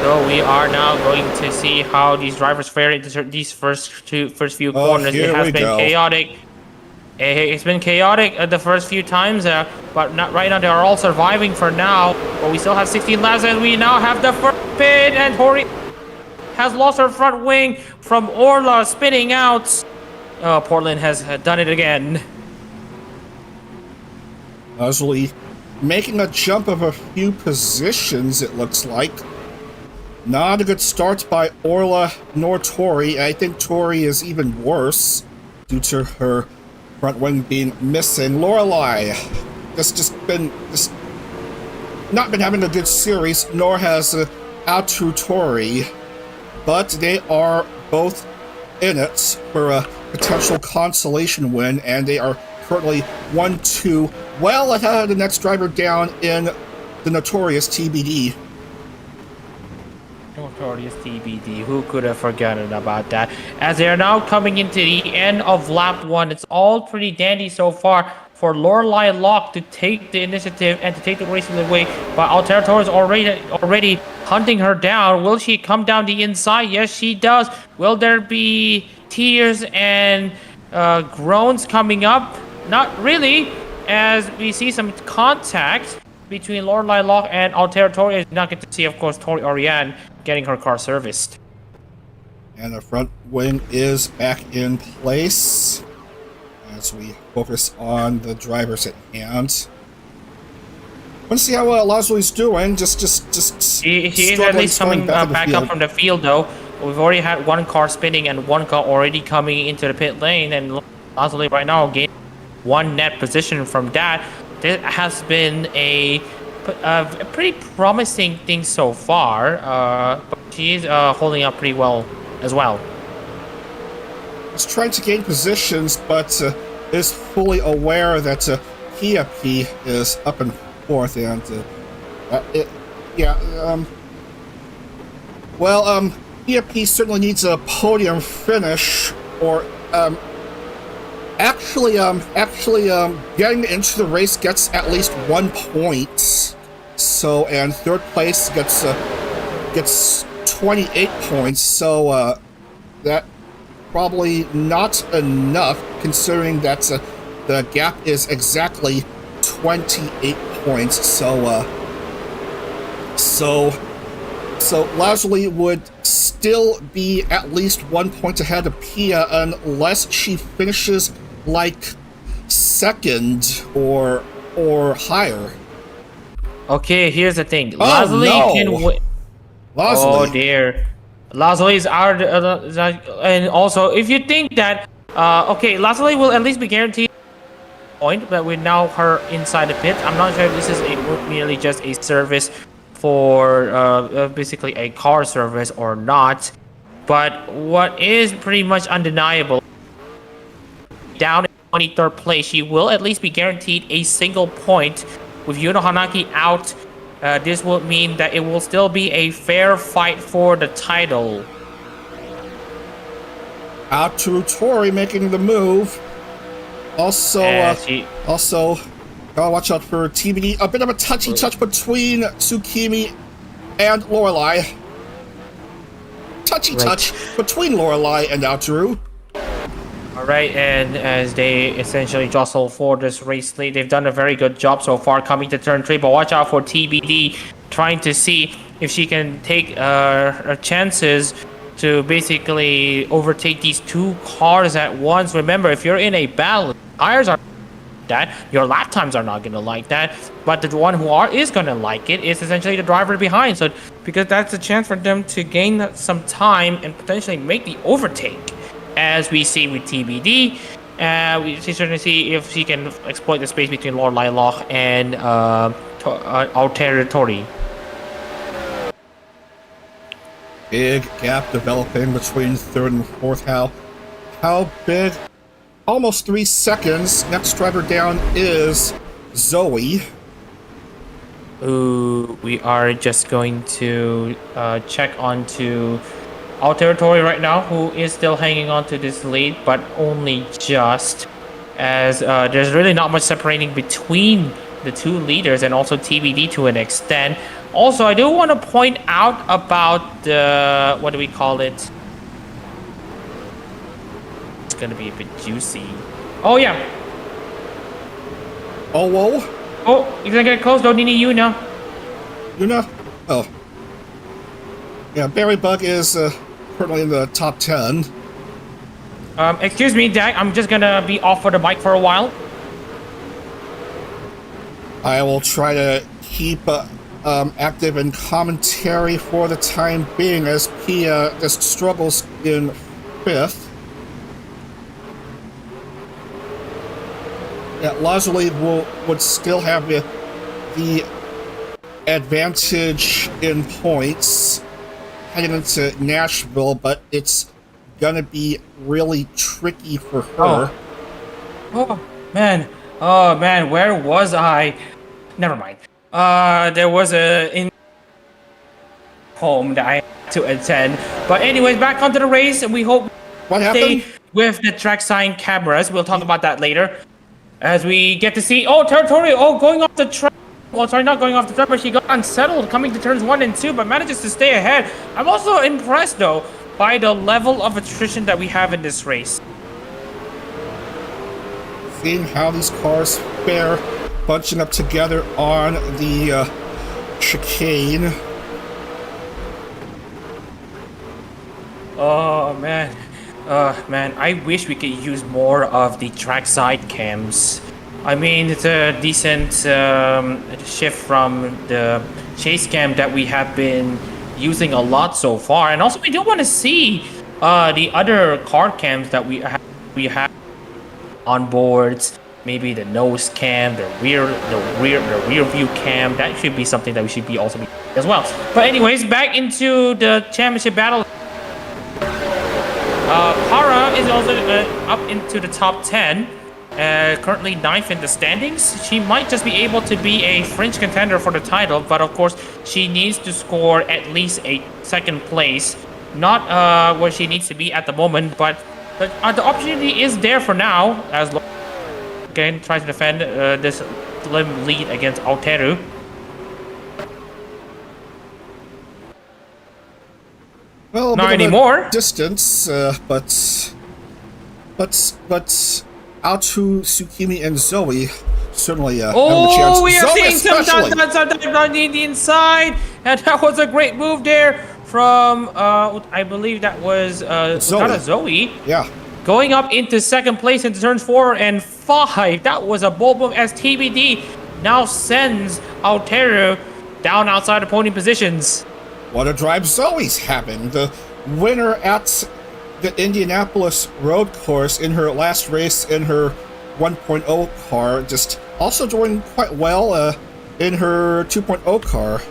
so we are now going to see how these drivers fare into these first few corners. It has been chaotic. It's been chaotic the first few times, but not right now. They are all surviving for now. But we still have 16 laps, and we now have the first pit. And Tori has lost her front wing from Orla spinning out. Portland has done it again. Usually making a jump of a few positions, it looks like. Not a good start by Orla nor Tori. I think Tori is even worse due to her front wing being missing. Lorelei just not been having a good series, nor has Atu Tori, but they are both in it for a potential consolation win, and they are currently 1-2, well ahead of the next driver down in the notorious TBD. Notorious TBD, who could have forgotten about that? As they are now coming into the end of lap 1, it's all pretty dandy so far for Lorelei Locke to take the initiative and to take the race away, but Altera is already hunting her down. Will she come down the inside? Yes, she does. Will there be tears and groans coming up? Not really, as we see some contact between Lorelei Locke and Altera Tori. Not get to see, of course, Tori Oriane getting her car serviced. And the front wing is back in place as we focus on the drivers at hand. Want to see how Lasley's doing. Just he is at least coming back up from the field, though. We've already had one car spinning and one car already coming into the pit lane, and Lasley right now gained one net position from that. This has been a pretty promising thing so far, but she's holding up pretty well as well. He's trying to gain positions, but is fully aware that PFP is up and forth, and PFP certainly needs a podium finish, or actually getting into the race gets at least 1 point. So, and third place gets 28 points. So that probably not enough, considering that the gap is exactly 28 points. So So Lazuli would still be at least 1 point ahead of Pia unless she finishes like second or higher. Okay, here's the thing. Oh, Lazuli no. can win. Lazuli. Oh dear. Lazuli is out, and also if you think that, okay, Lazuli will at least be guaranteed a point, but with now her inside the pit, I'm not sure if this is merely just a service for basically a car service or not. But what is pretty much undeniable, down in 23rd place, she will at least be guaranteed a single point. With Yuno Hanaki out, this will mean that it will still be a fair fight for the title. Out to Tori making the move. Also, gotta watch out for TBD. A bit of a touchy touch between Tsukimi and Lorelei. Touchy touch between Lorelei and Aotaru. Alright, and as they essentially jostle for this race lead, they've done a very good job so far coming to turn 3, but watch out for TBD trying to see if she can take her chances to basically overtake these two cars at once. Remember, if you're in a battle, tires are that, your lap times are not going to like that, but the one who is going to like it is essentially the driver behind, so because that's a chance for them to gain some time and potentially make the overtake. As we see with TBD, she's trying to see if she can exploit the space between Lorelei Loch and our territory. Big gap developing between third and fourth. How big? Almost 3 seconds. Next driver down is Zoe. Ooh, we are just going to check onto our territory right now, who is still hanging on to this lead, but only just, as there's really not much separating between the two leaders, and also TBD to an extent. Also, I do want to point out about the, what do we call it? It's gonna be a bit juicy. Oh yeah. Oh whoa. Oh, you're gonna get close though, Nini Yuna. Yuna? Oh. Yeah, Berry Bug is currently in the top 10. Excuse me, Dak, I'm just gonna be off for the mic for a while. I will try to keep active in commentary for the time being as Pia just struggles in 5th. Yeah, Lazuli would still have the advantage in points heading into Nashville, but it's gonna be really tricky for her. Oh man, where was I? Never mind. There was a in home that I had to attend. But anyways, back onto the race, and we hope What happened? stay with the trackside cameras. We'll talk about that later. As we get to see, territory, going off the track. Well, sorry, not going off the track, but she got unsettled coming to turns 1 and 2, but manages to stay ahead. I'm also impressed, though, by the level of attrition that we have in this race. Seeing how these cars fare, bunching up together on the chicane. Oh, man. Man, I wish we could use more of the trackside cams. I mean, it's a decent shift from the chase cam that we have been using a lot so far, and also we do want to see the other car cams that we have on boards. Maybe the nose cam, the rear view cam. That should be something that we should be also be as well. But anyways, back into the championship battle. Kara is also up into the top 10. Currently 9th in the standings. She might just be able to be a fringe contender for the title, but of course she needs to score at least a 2nd place. Not where she needs to be at the moment, but the opportunity is there for now, as again tries to defend this slim lead against Aoteru. Well, not anymore. Distance, but Aotu, Tsukimi, and Zoe certainly have a chance. We are Zoe seeing some especially. on the inside, and that was a great move there from I believe that was Zoe. Yeah. Going up into second place into turns 4 and 5. That was a bold move as TBD now sends Altero down outside the podium positions. What a drive Zoe's having. The winner at the Indianapolis road course in her last race in her 1.0 car, just also doing quite well in her 2.0 car.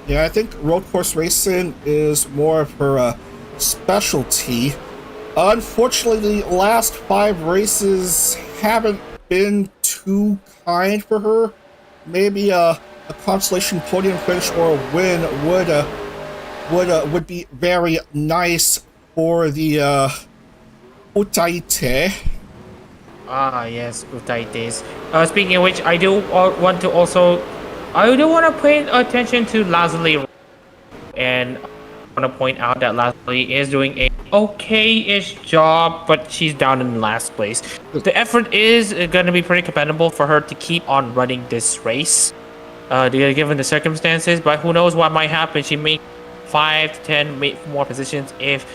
Yeah, I think road course racing is more of her specialty. Unfortunately, the last 5 races haven't been too kind for her. Maybe a consolation podium finish or a win would be very nice for the Utaite. Ah, yes, Utaites. Speaking of which, I do want to pay attention to Lazuli, and I want to point out that Lazuli is doing a okay-ish job, but she's down in last place. The effort is going to be pretty commendable for her to keep on running this race, given the circumstances, but who knows what might happen. She may 5 to 10 more positions if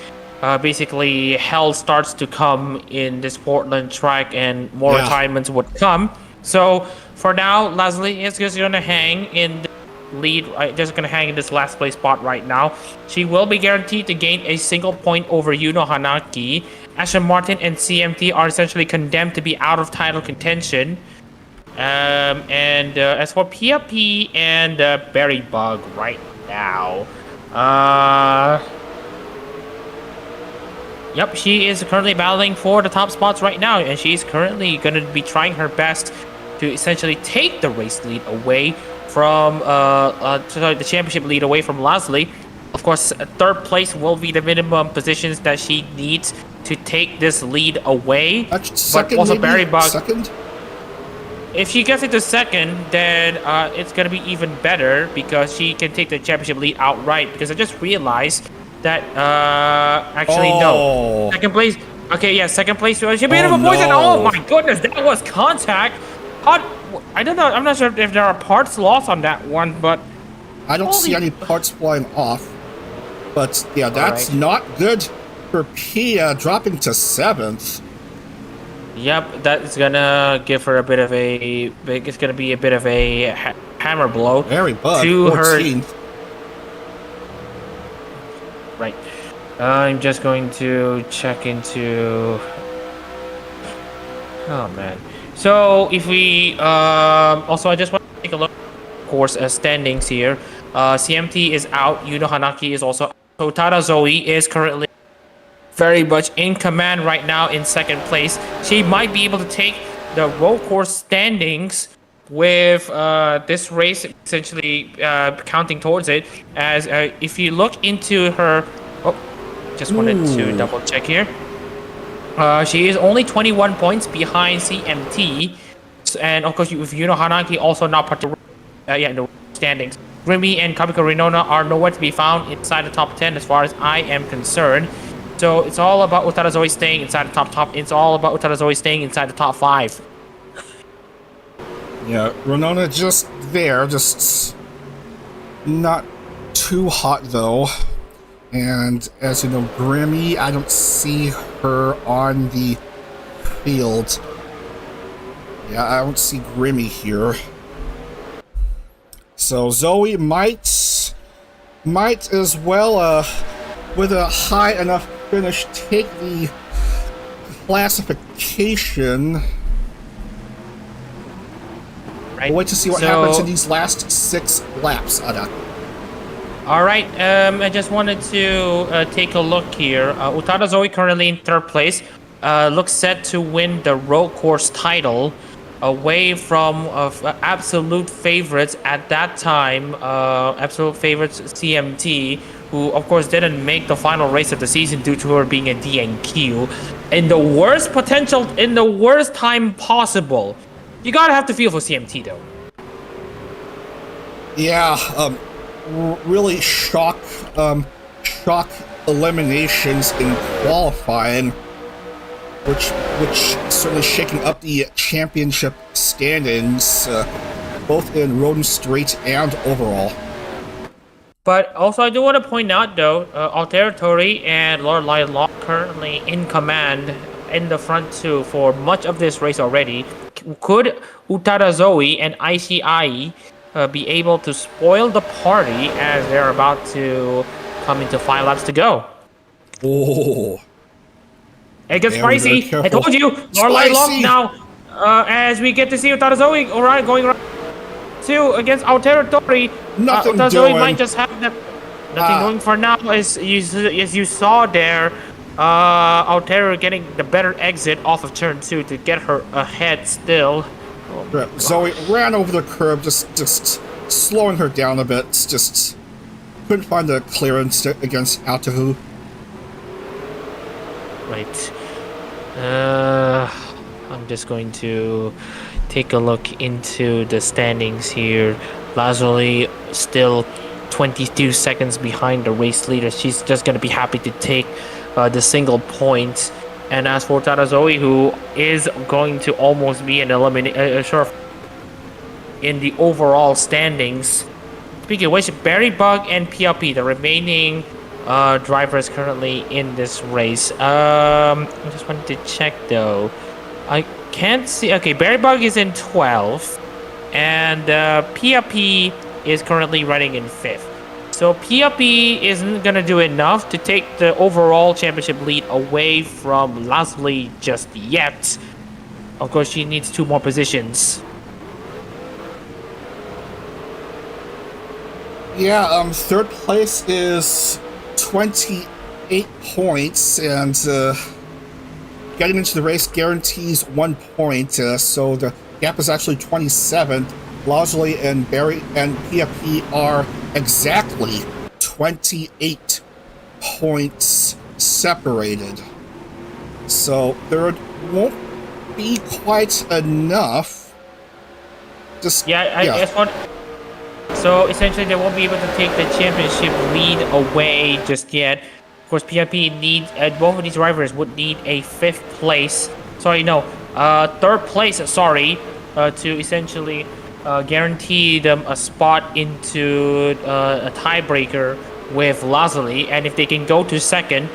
basically hell starts to come in this Portland track and more retirements would come. So for now, Leslie is just going to hang in the lead, just going to hang in this last place spot right now. She will be guaranteed to gain a single point over Yuno Hanaki. Aston Martin and CMT are essentially condemned to be out of title contention. As for PFP and Berry Bug right now, yep, she is currently battling for the top spots right now, and she's currently going to be trying her best to essentially take the race lead away from the championship lead away from Leslie. Of course, third place will be the minimum positions that she needs to take this lead away. Second, but also maybe? Barry Bug. Second? If she gets it to second, then it's going to be even better because she can take the championship lead outright. Because I just realized that, no. Second place. Okay, yeah, second place. She made him a poison. No. Oh my goodness, that was contact. I don't know. I'm not sure if there are parts lost on that one, but I don't see any parts flying off. But yeah, that's not good for Pia dropping to 7th. Yep, that's gonna give her a bit of a. It's gonna be a bit of a hammer blow Very bug. to 14th. her. Right. I'm just going to check into. Oh man. So if we also, I just want to take a look. Of course, standings here. CMT is out. Yuno Hanaki is also out. So Tada Zoe is currently very much in command right now in second place. She might be able to take the road course standings with this race essentially counting towards it. As if you look into her, just wanted to double check here. She is only 21 points behind CMT, and of course with Yuno Hanaki also not part of in the standings. Remy and Kamiko Rinona are nowhere to be found inside the top 10 as far as I am concerned. So it's all about Utada Zoe staying inside the top. It's all about Utada Zoe staying inside the top 5. Yeah, Renona just there, just not too hot though. And as you know, Grimmy, I don't see her on the field. Yeah, I don't see Grimmy here. So Zoe might as well, with a high enough finish, take the classification. Right. We'll wait to see what happens in these last 6 laps, Ada. Alright, I just wanted to take a look here. Utada Zoe currently in third place. Looks set to win the road course title away from absolute favorites at that time. Absolute favorites CMT, who of course didn't make the final race of the season due to her being a DNQ. In the worst time possible. You gotta have to feel for CMT though. Yeah, really shock eliminations in qualifying, which certainly shaking up the championship standings, both in Roden Street and overall. But also, I do want to point out, though, Alteratory and Lorelei Locke currently in command in the front two for much of this race already. Could Utada Zoe and ICI be able to spoil the party as they're about to come into 5 laps to go? Oh. It gets spicy. I told you, Lorelei Locke now, as we get to see Utada Zoe going around 2 against Alteratory. Nothing Utada doing. Zoe might just have nothing going for now. As you saw there, Altera getting the better exit off of turn 2 to get her ahead still. Oh, Zoe ran over the curb, just slowing her down a bit. Just couldn't find the clearance against Altahu. Right. I'm just going to take a look into the standings here. Lazuli still 22 seconds behind the race leader. She's just going to be happy to take the single point. And as for Utada Zoe, who is going to almost be an elimination in the overall standings. Speaking of which, Barry Bug and PLP, the remaining drivers currently in this race. I just wanted to check though. I can't see. Okay, Barry Bug is in 12th, and PLP is currently running in 5th. So PLP isn't gonna do enough to take the overall championship lead away from Leslie just yet. Of course, she needs 2 more positions. Yeah, third place is 28 points, and getting into the race guarantees 1 point, so the gap is actually 27. Losley and Barry and PFP are exactly 28 points separated. So there won't be quite enough. I guess what. So essentially, they won't be able to take the championship lead away just yet. Of course, PFP needs both of these drivers would need a 5th place. Sorry, no, 3rd place. Sorry, to essentially. Guarantee them a spot into a tiebreaker with Lazuli, and if they can go to 2nd,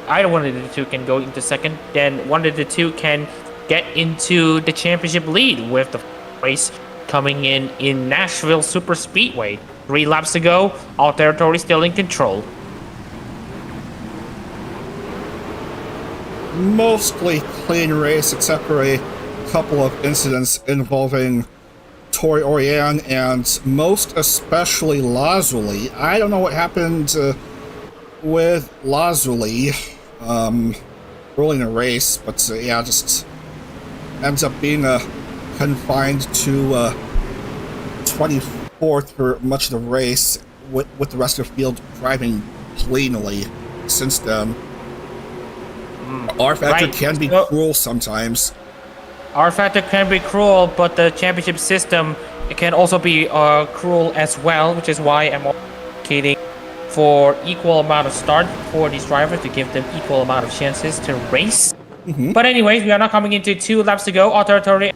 either one of the 2 can go into 2nd, then one of the 2 can get into the championship lead with the race coming in Nashville Superspeedway. 3 laps to go, all territory still in control. Mostly clean race, except for a couple of incidents involving Tori Oriane and most especially Lazuli. I don't know what happened with Lazuli early in the race, but yeah, just ends up being confined to 24th for much of the race, with the rest of the field driving cleanly since then. R-Factor can be cruel sometimes. R-Factor can be cruel, but the championship system can also be cruel as well, which is why I'm advocating for equal amount of start for these drivers to give them equal amount of chances to race. But anyways, we are now coming into 2 laps to go. All territory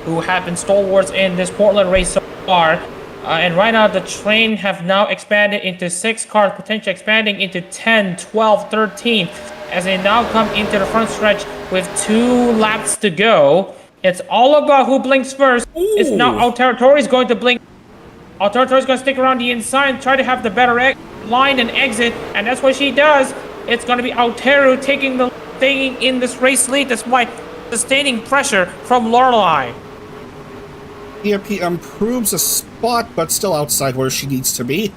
who have been stalwarts in this Portland race so far. And right now, the train have now expanded into 6 cars, potentially expanding into 10, 12, 13. As they now come into the front stretch with 2 laps to go. It's all about who blinks first. Ooh. It's now Alteratory is going to blink. Alteratory is going to stick around the inside and try to have the better line and exit. And that's what she does. It's going to be Alteru taking the thing in this race lead. That's why sustaining pressure from Lorelei. EMP improves a spot, but still outside where she needs to be.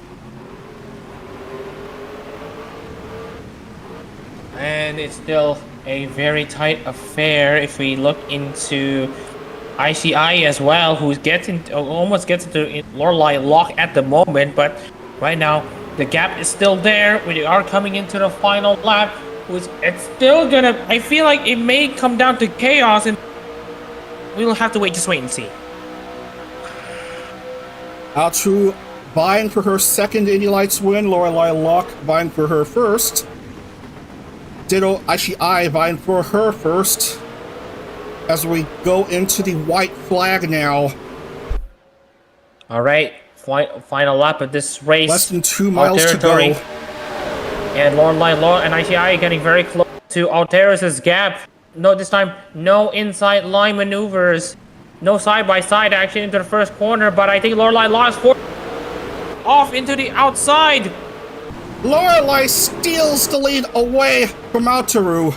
And it's still a very tight affair if we look into ICI as well, who almost gets into Lorelei Locke at the moment, but right now the gap is still there. We are coming into the final lap. It's still gonna. I feel like it may come down to chaos, and we'll have to just wait and see. Altru vying for her 2nd Indy Lights win. Lorelei Locke vying for her 1st. Ditto ICI vying for her 1st. as we go into the white flag now. All right, final lap of this race. Less than 2 miles to go. And Law and ICI getting very close to Alteris's gap. No, this time, no inside line maneuvers. No side-by-side action into the first corner, but I think Lorelei lost off into the outside. Lorelei steals the lead away from Alteru.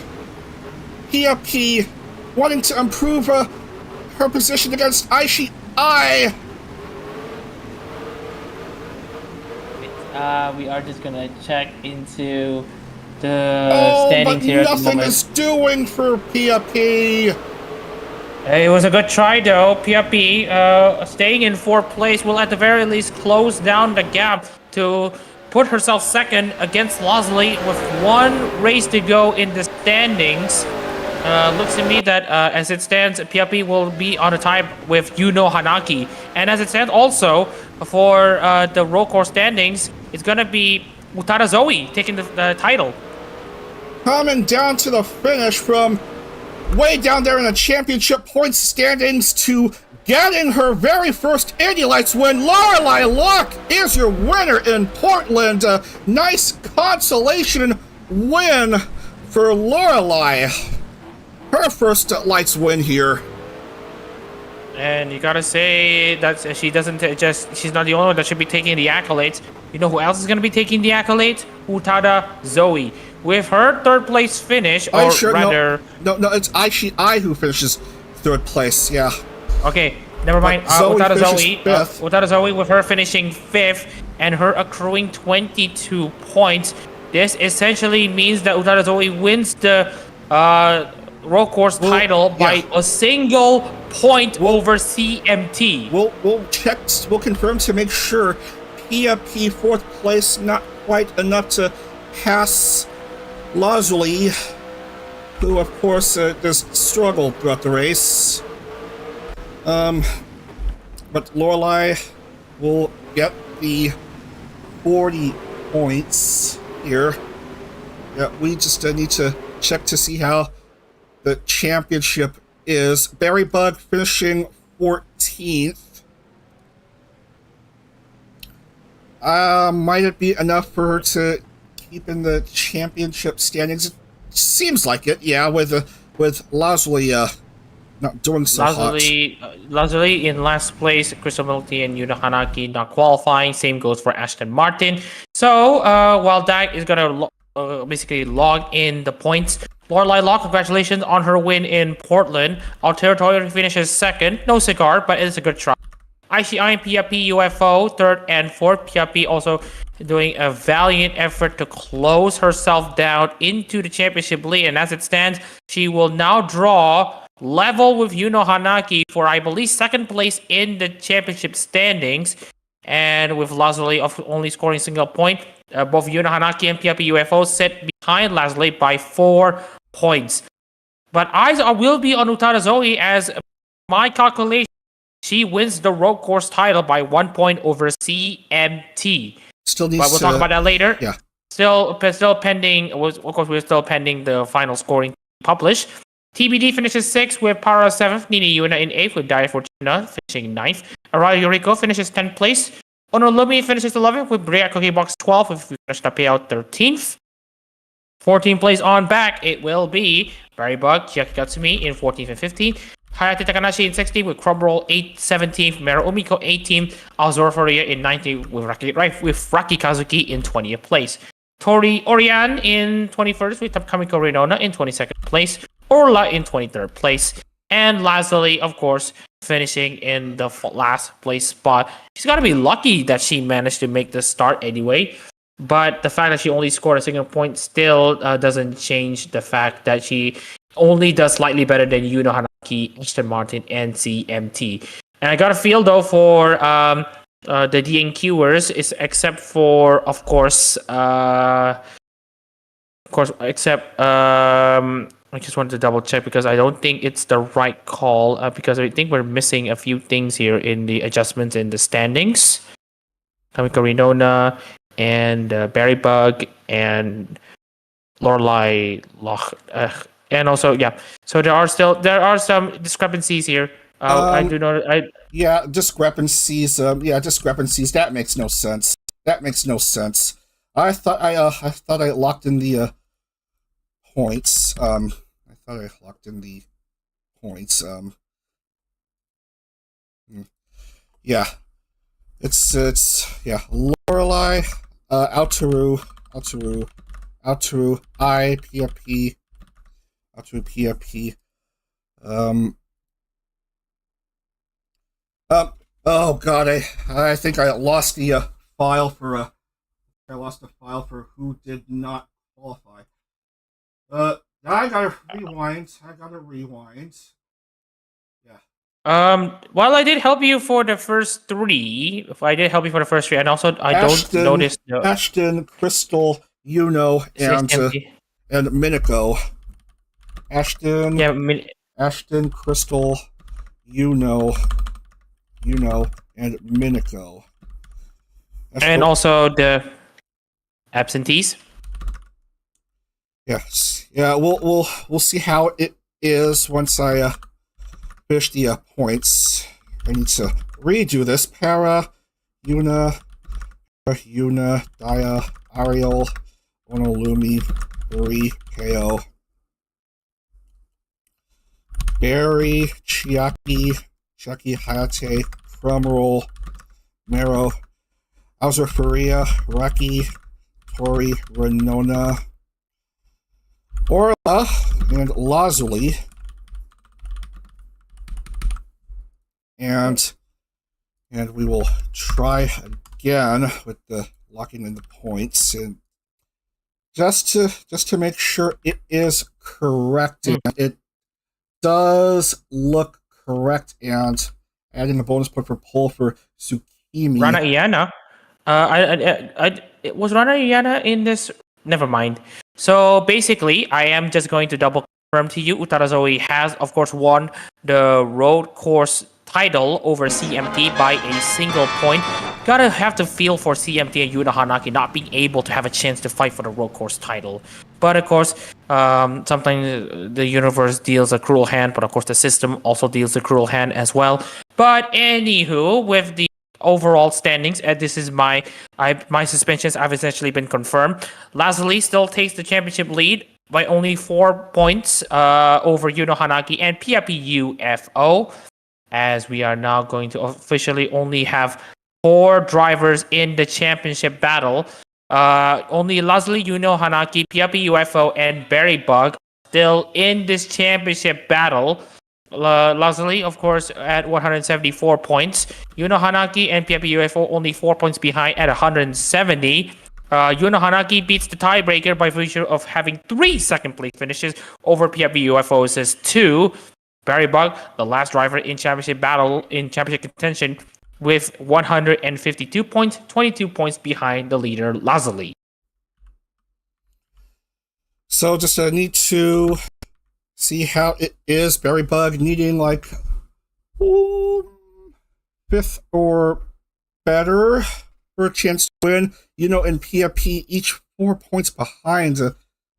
PFP wanting to improve her position against Aishi I. We are just gonna check into the standings here at the moment. Nothing is doing for PFP. It was a good try though. PFP staying in 4th place will at the very least close down the gap to put herself second against Losley with 1 race to go in the standings. Looks to me that as it stands, PFP will be on a tie with Yuno Hanaki. And as it stands also for the road course standings, it's going to be Utada Zoe taking the title. Coming down to the finish from way down there in the championship points standings to getting her very first Indy Lights win. Lorelei Locke is your winner in Portland. Nice consolation win for Lorelei. Her first Lights win here. And you gotta say that she's not the only one that should be taking the accolades. You know who else is gonna be taking the accolades? Utada Zoe. With her 3rd place finish, No, it's Aishi I who finishes 3rd place, yeah. Okay, never mind. Utada Zoe with her finishing 5th and her accruing 22 points. This essentially means that Utada Zoe wins the road course title by a single point over CMT. We'll confirm to make sure. PFP 4th place, not quite enough to pass Losley, who of course just struggled throughout the race. But Lorelei will get the 40 points here. Yeah, we just need to check to see how the championship is. Barry Bug finishing 14th. Might it be enough for her to keep in the championship standings? It seems like it, yeah, with Losley not doing so hot. Losley in last place, Crystal Milty and Yuna Hanaki not qualifying. Same goes for Ashton Martin. So, while that is going to basically log in the points, Lorelei Locke, congratulations on her win in Portland. Our territory finishes 2nd. No cigar, but it's a good try. ICI and PFP UFO 3rd and 4th. PFP also doing a valiant effort to close herself down into the championship lead. And as it stands, she will now draw level with Yuno Hanaki for, I believe, 2nd place in the championship standings. And with Losley only scoring a single point, both Yuno Hanaki and PFP UFO sit behind Losley by 4 points. But eyes will be on Utada Zoe, as my calculation, she wins the road course title by 1 point over CMT. Still needs but we'll talk about that later. Yeah. Still pending. Of course, we're still pending the final scoring published. TBD finishes 6th with Para 7th. Nini Yuna in 8th with Dia Fortuna finishing 9th. Araya Yuriko finishes 10th place. Honolulu finishes 11th with Bria Cookie Box 12th with Finish payout 13th. 14th place on back, it will be Barry Bug, Chiaki Katsumi in 14th and 15th. Hayate Takanashi in 16th with Crumb Roll 17th. Mero Umiko 18th. Azor Faria in 19th with Raki Kazuki in 20th place. Tori Orian in 21st with Kamiko Rinona in 22nd place. Orla in 23rd place. And lastly, of course, finishing in the last place spot. She's got to be lucky that she managed to make the start anyway. But the fact that she only scored a single point still doesn't change the fact that she only does slightly better than Yuno Hanaki, Ashton Martin, and CMT. And I got a feel though for the DNQers, is except for, of course, I just wanted to double check because I don't think it's the right call because I think we're missing a few things here in the adjustments in the standings. Kamiko Rinona and Barry Bug and Lorelei Locke And also, yeah. So there are some discrepancies here. I do know. Yeah, discrepancies. Discrepancies. That makes no sense. I thought I locked in the points. Yeah. It's Lorelei, Altaru, I, PFP, Altaru, PFP. Oh god, I think I lost the file for who did not qualify. I gotta rewind. Yeah. Well, I did help you for the first three. And also I don't notice Ashton, Crystal, Yuno, and Miniko. Ashton, Crystal, Yuno, and Miniko. And also the absentees. Yes. Yeah. We'll see how it is once I finish the points. I need to redo this. Para, Yuna, Dia, Ariel, Onolumi, Uri, KO, Barry, Chiaki, Hayate, Crumroll, Mero, Auser Faria, Rocky, Tori, Renona, Orla, and Lazuli. And we will try again with the locking in the points, and just to make sure it is correct. It does look correct, and adding a bonus point for pole for Tsukimi. Rana Iana. Was Rana Iana in this? Never mind. So basically, I am just going to double confirm to you. Utarazoe has, of course, won the road course title over CMT by a single point. Gotta have to feel for CMT and Yuna Hanaki not being able to have a chance to fight for the road course title. But of course, sometimes the universe deals a cruel hand, but of course the system also deals a cruel hand as well. But anywho, with the overall standings, and this is my suspensions have essentially been confirmed. Lazuli still takes the championship lead by only 4 points over Yuno Hanaki and PIP UFO, as we are now going to officially only have 4 drivers in the championship battle. Only Lazuli, Yuno Hanaki, PIP UFO, and Berry Bug still in this championship battle. Lazuli, of course, at 174 points. Yuno Hanaki and PIP UFO only 4 points behind at 170. Yuno Hanaki beats the tiebreaker by virtue of having 3 second place finishes over PIP UFO's 2. Barry Bug, the last driver in championship contention, with 152 points, 22 points behind the leader, Lazuli. So just need to see how it is. Barry Bug needing like 5th or better for a chance to win. In PIP, each 4 points behind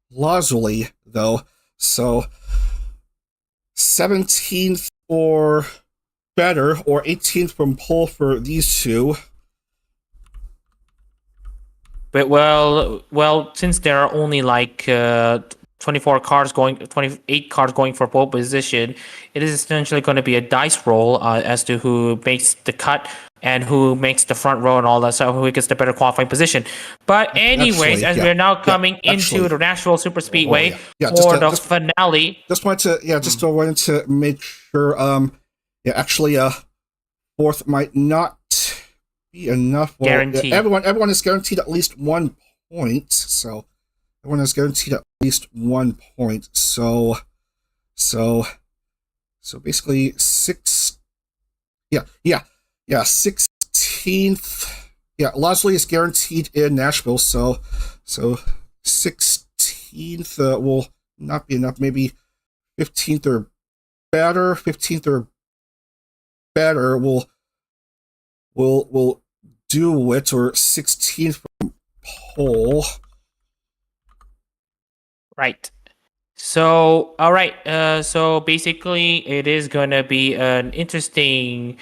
Lazuli, though. So 17th or better, or 18th from pole for these two. But well, since there are only like 28 cars going for pole position, it is essentially going to be a dice roll as to who makes the cut and who makes the front row and all that, so who gets the better qualifying position. But anyways, we're now coming into the Nashville Superspeedway for the finale. Just wanted to make sure. Actually, 4th might not be enough. Well, guaranteed. Everyone is guaranteed at least 1 point. So everyone is guaranteed at least 1 point. So basically 6. Yeah. 16th. Yeah, Lazuli is guaranteed in Nashville. So 16th will not be enough. Maybe 15th or better. 15th or better will do it, or 16th from pole. Right. So, all right. So basically, it is gonna be an interesting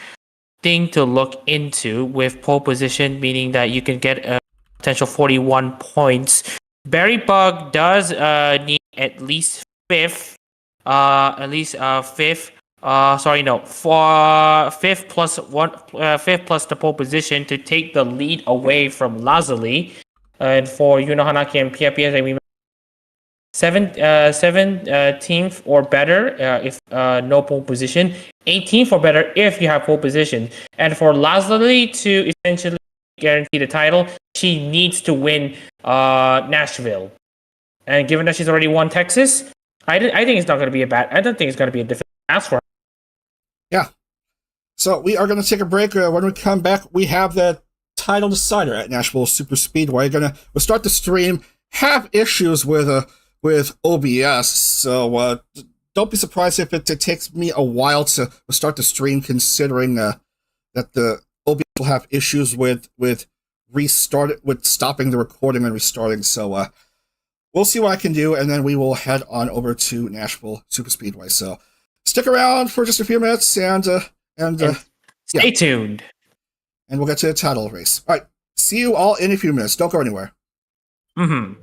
thing to look into with pole position, meaning that you can get a potential 41 points. Barry Bug does need at least fifth, fifth. Sorry, no, for fifth plus one, fifth plus the pole position to take the lead away from Lazuli, and for Yuno Hanaki and PIPS, I mean. 17th or better if no pole position, 18th or better if you have pole position. And for Lazuli to essentially guarantee the title, she needs to win Nashville. And given that she's already won Texas, I think it's not going to be I don't think it's going to be a difficult task for her. Yeah. So we are going to take a break. When we come back, we have the title decider at Nashville Superspeedway. We'll start the stream. Have issues with OBS, so don't be surprised if it takes me a while to start the stream, considering that the OBS will have issues with stopping the recording and restarting. So we'll see what I can do, and then we will head on over to Nashville Superspeedway. So stick around for just a few minutes, and stay tuned, and we'll get to the title race. All right, see you all in a few minutes. Don't go anywhere. Mm-hmm.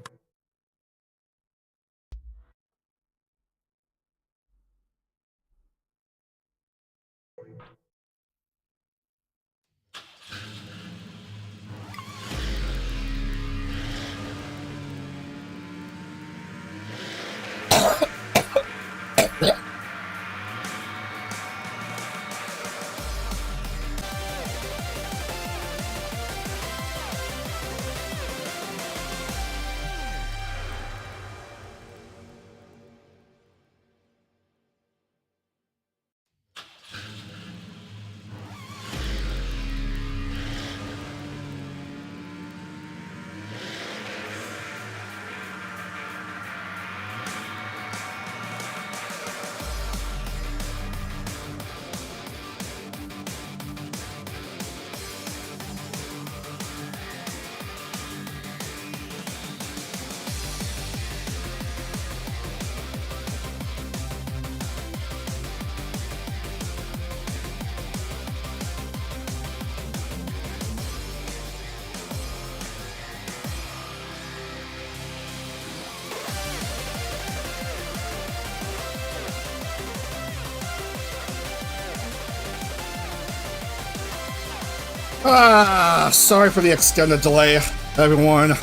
Sorry for the extended delay, everyone.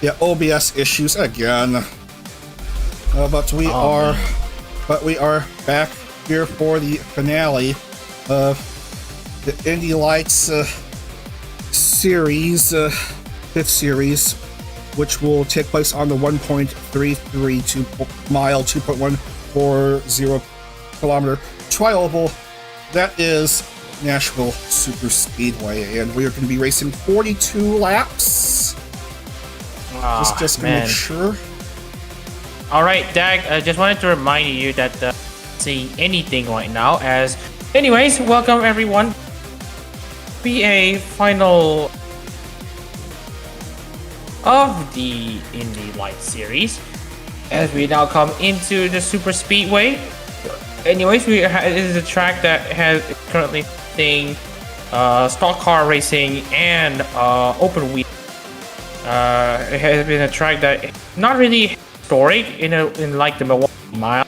Yeah, OBS issues again. But we are back here for the finale of the Indy Lights series, fifth series, which will take place on the 1.332 mile, 2.140 kilometer tri-oval. That is Nashville Superspeedway, and we are going to be racing 42 laps. Just to make sure. All right, Dag. I just wanted to remind you that seeing anything right now. Anyways, welcome everyone. Be a final of the Indy Lights series as we now come into the Superspeedway. Anyways, it is a track that has currently seeing stock car racing and open wheel. It has been a track that not really historic in like the Milwaukee Mile.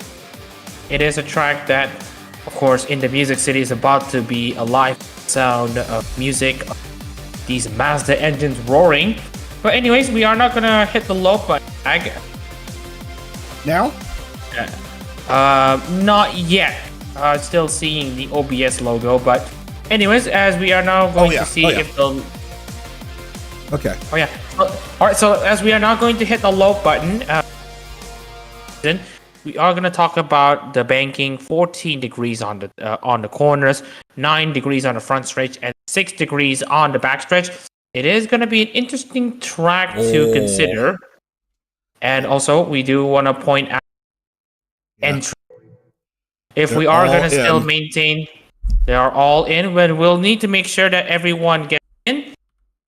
It is a track that, of course, in the Music City is about to be a live sound of music, these Mazda engines roaring. But anyways, we are not gonna hit the low button. Now? Not yet. Still seeing the OBS logo, but anyways, as we are now going to see if the... Okay. Oh yeah. Alright, so as we are now going to hit the low button, then we are going to talk about the banking. 14 degrees on the corners, 9 degrees on the front stretch, and 6 degrees on the back stretch. It is going to be an interesting track to consider. And also, we do want to point out entry. If we are going to still maintain, they are all in, but we'll need to make sure that everyone gets in.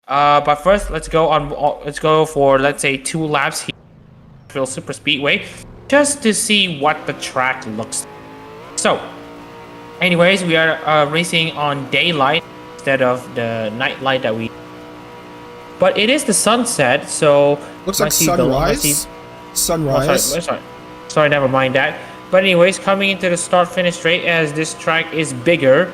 But first, let's go for, let's say, 2 laps here at Nashville Superspeedway. just to see what the track looks like. So, anyways, we are racing on daylight instead of the night light that we. But it is the sunset, so looks like sunrise. Sunrise. Oh, sorry, never mind that. But anyways, coming into the start-finish straight, as this track is bigger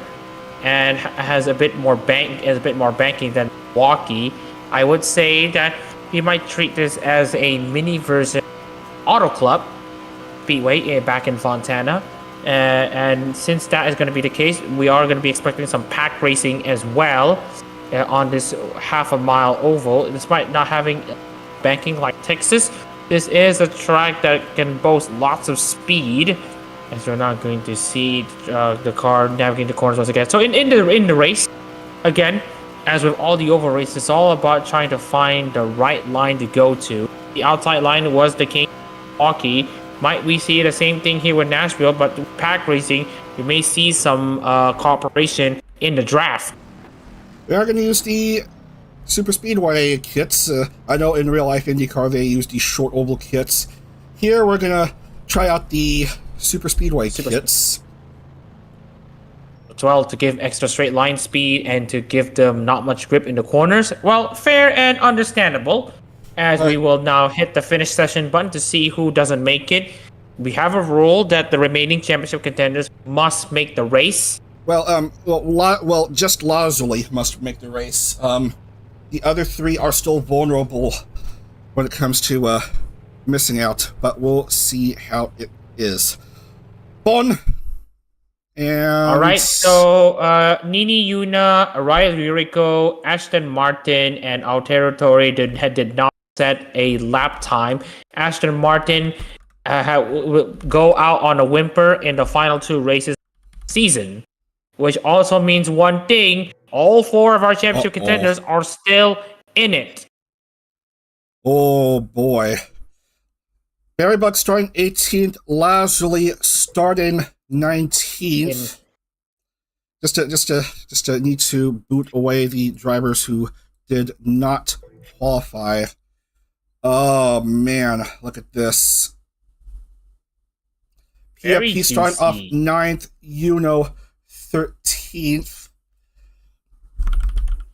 and has a bit more banking than Milwaukee, I would say that you might treat this as a mini version Auto Club Speedway back in Fontana. And since that is going to be the case, we are going to be expecting some pack racing as well on this half a mile oval. Despite not having banking like Texas, this is a track that can boast lots of speed, as we're not going to see the car navigating the corners once again. So in the race, again, as with all the oval races, it's all about trying to find the right line to go to. The outside line was the king of Milwaukee. Might we see the same thing here with Nashville, but with pack racing, we may see some cooperation in the draft. We are going to use the Superspeedway kits. I know in real life IndyCar they use these short oval kits. Here we're going to try out the Superspeedway kits. As well, to give extra straight line speed and to give them not much grip in the corners. Well, fair and understandable, as we will now hit the finish session button to see who doesn't make it. We have a rule that the remaining championship contenders must make the race. Well, just Lazuli must make the race. The other three are still vulnerable when it comes to missing out, but we'll see how it is. Bon. And all right, so Nini Yuna, Arias Rico, Ashton Martin, and Altero Torre did not set a lap time. Ashton Martin will go out on a whimper in the final two races of the season, which also means one thing: all four of our championship contenders are still in it. Oh boy. Barry Buck starting 18th, Lazuli starting 19th. Just to need to boot away the drivers who did not qualify. Oh man, look at this. PFP starting off 9th, Yuno 13th.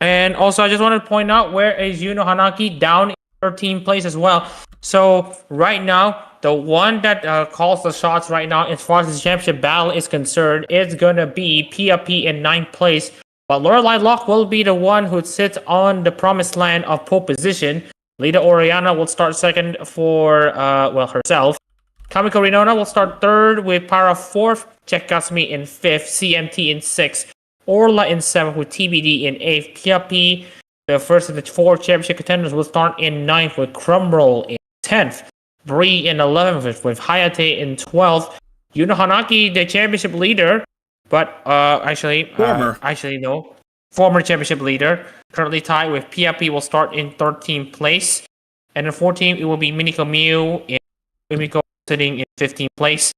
And also, I just wanted to point out where is Yuno Hanaki down in 13th place as well. So right now, the one that calls the shots right now as far as the championship battle is concerned, it's going to be PFP in 9th place. But Lorelei Locke will be the one who sits on the promised land of pole position. Lita Oriana will start second for, herself. Kamiko Rinona will start third with Para 4th, Jack Gasmi in 5th, CMT in 6th, Orla in 7th with TBD in 8th. PFP, the first of the four championship contenders, will start in 9th with Crumroll in 10th. Bree in 11th with Hayate in 12th. Yuno Hanaki, the championship leader, but former championship leader, currently tied with PFP, will start in 13th place. And in 14th, it will be Miniko Miu in Mimiko sitting in 15th place.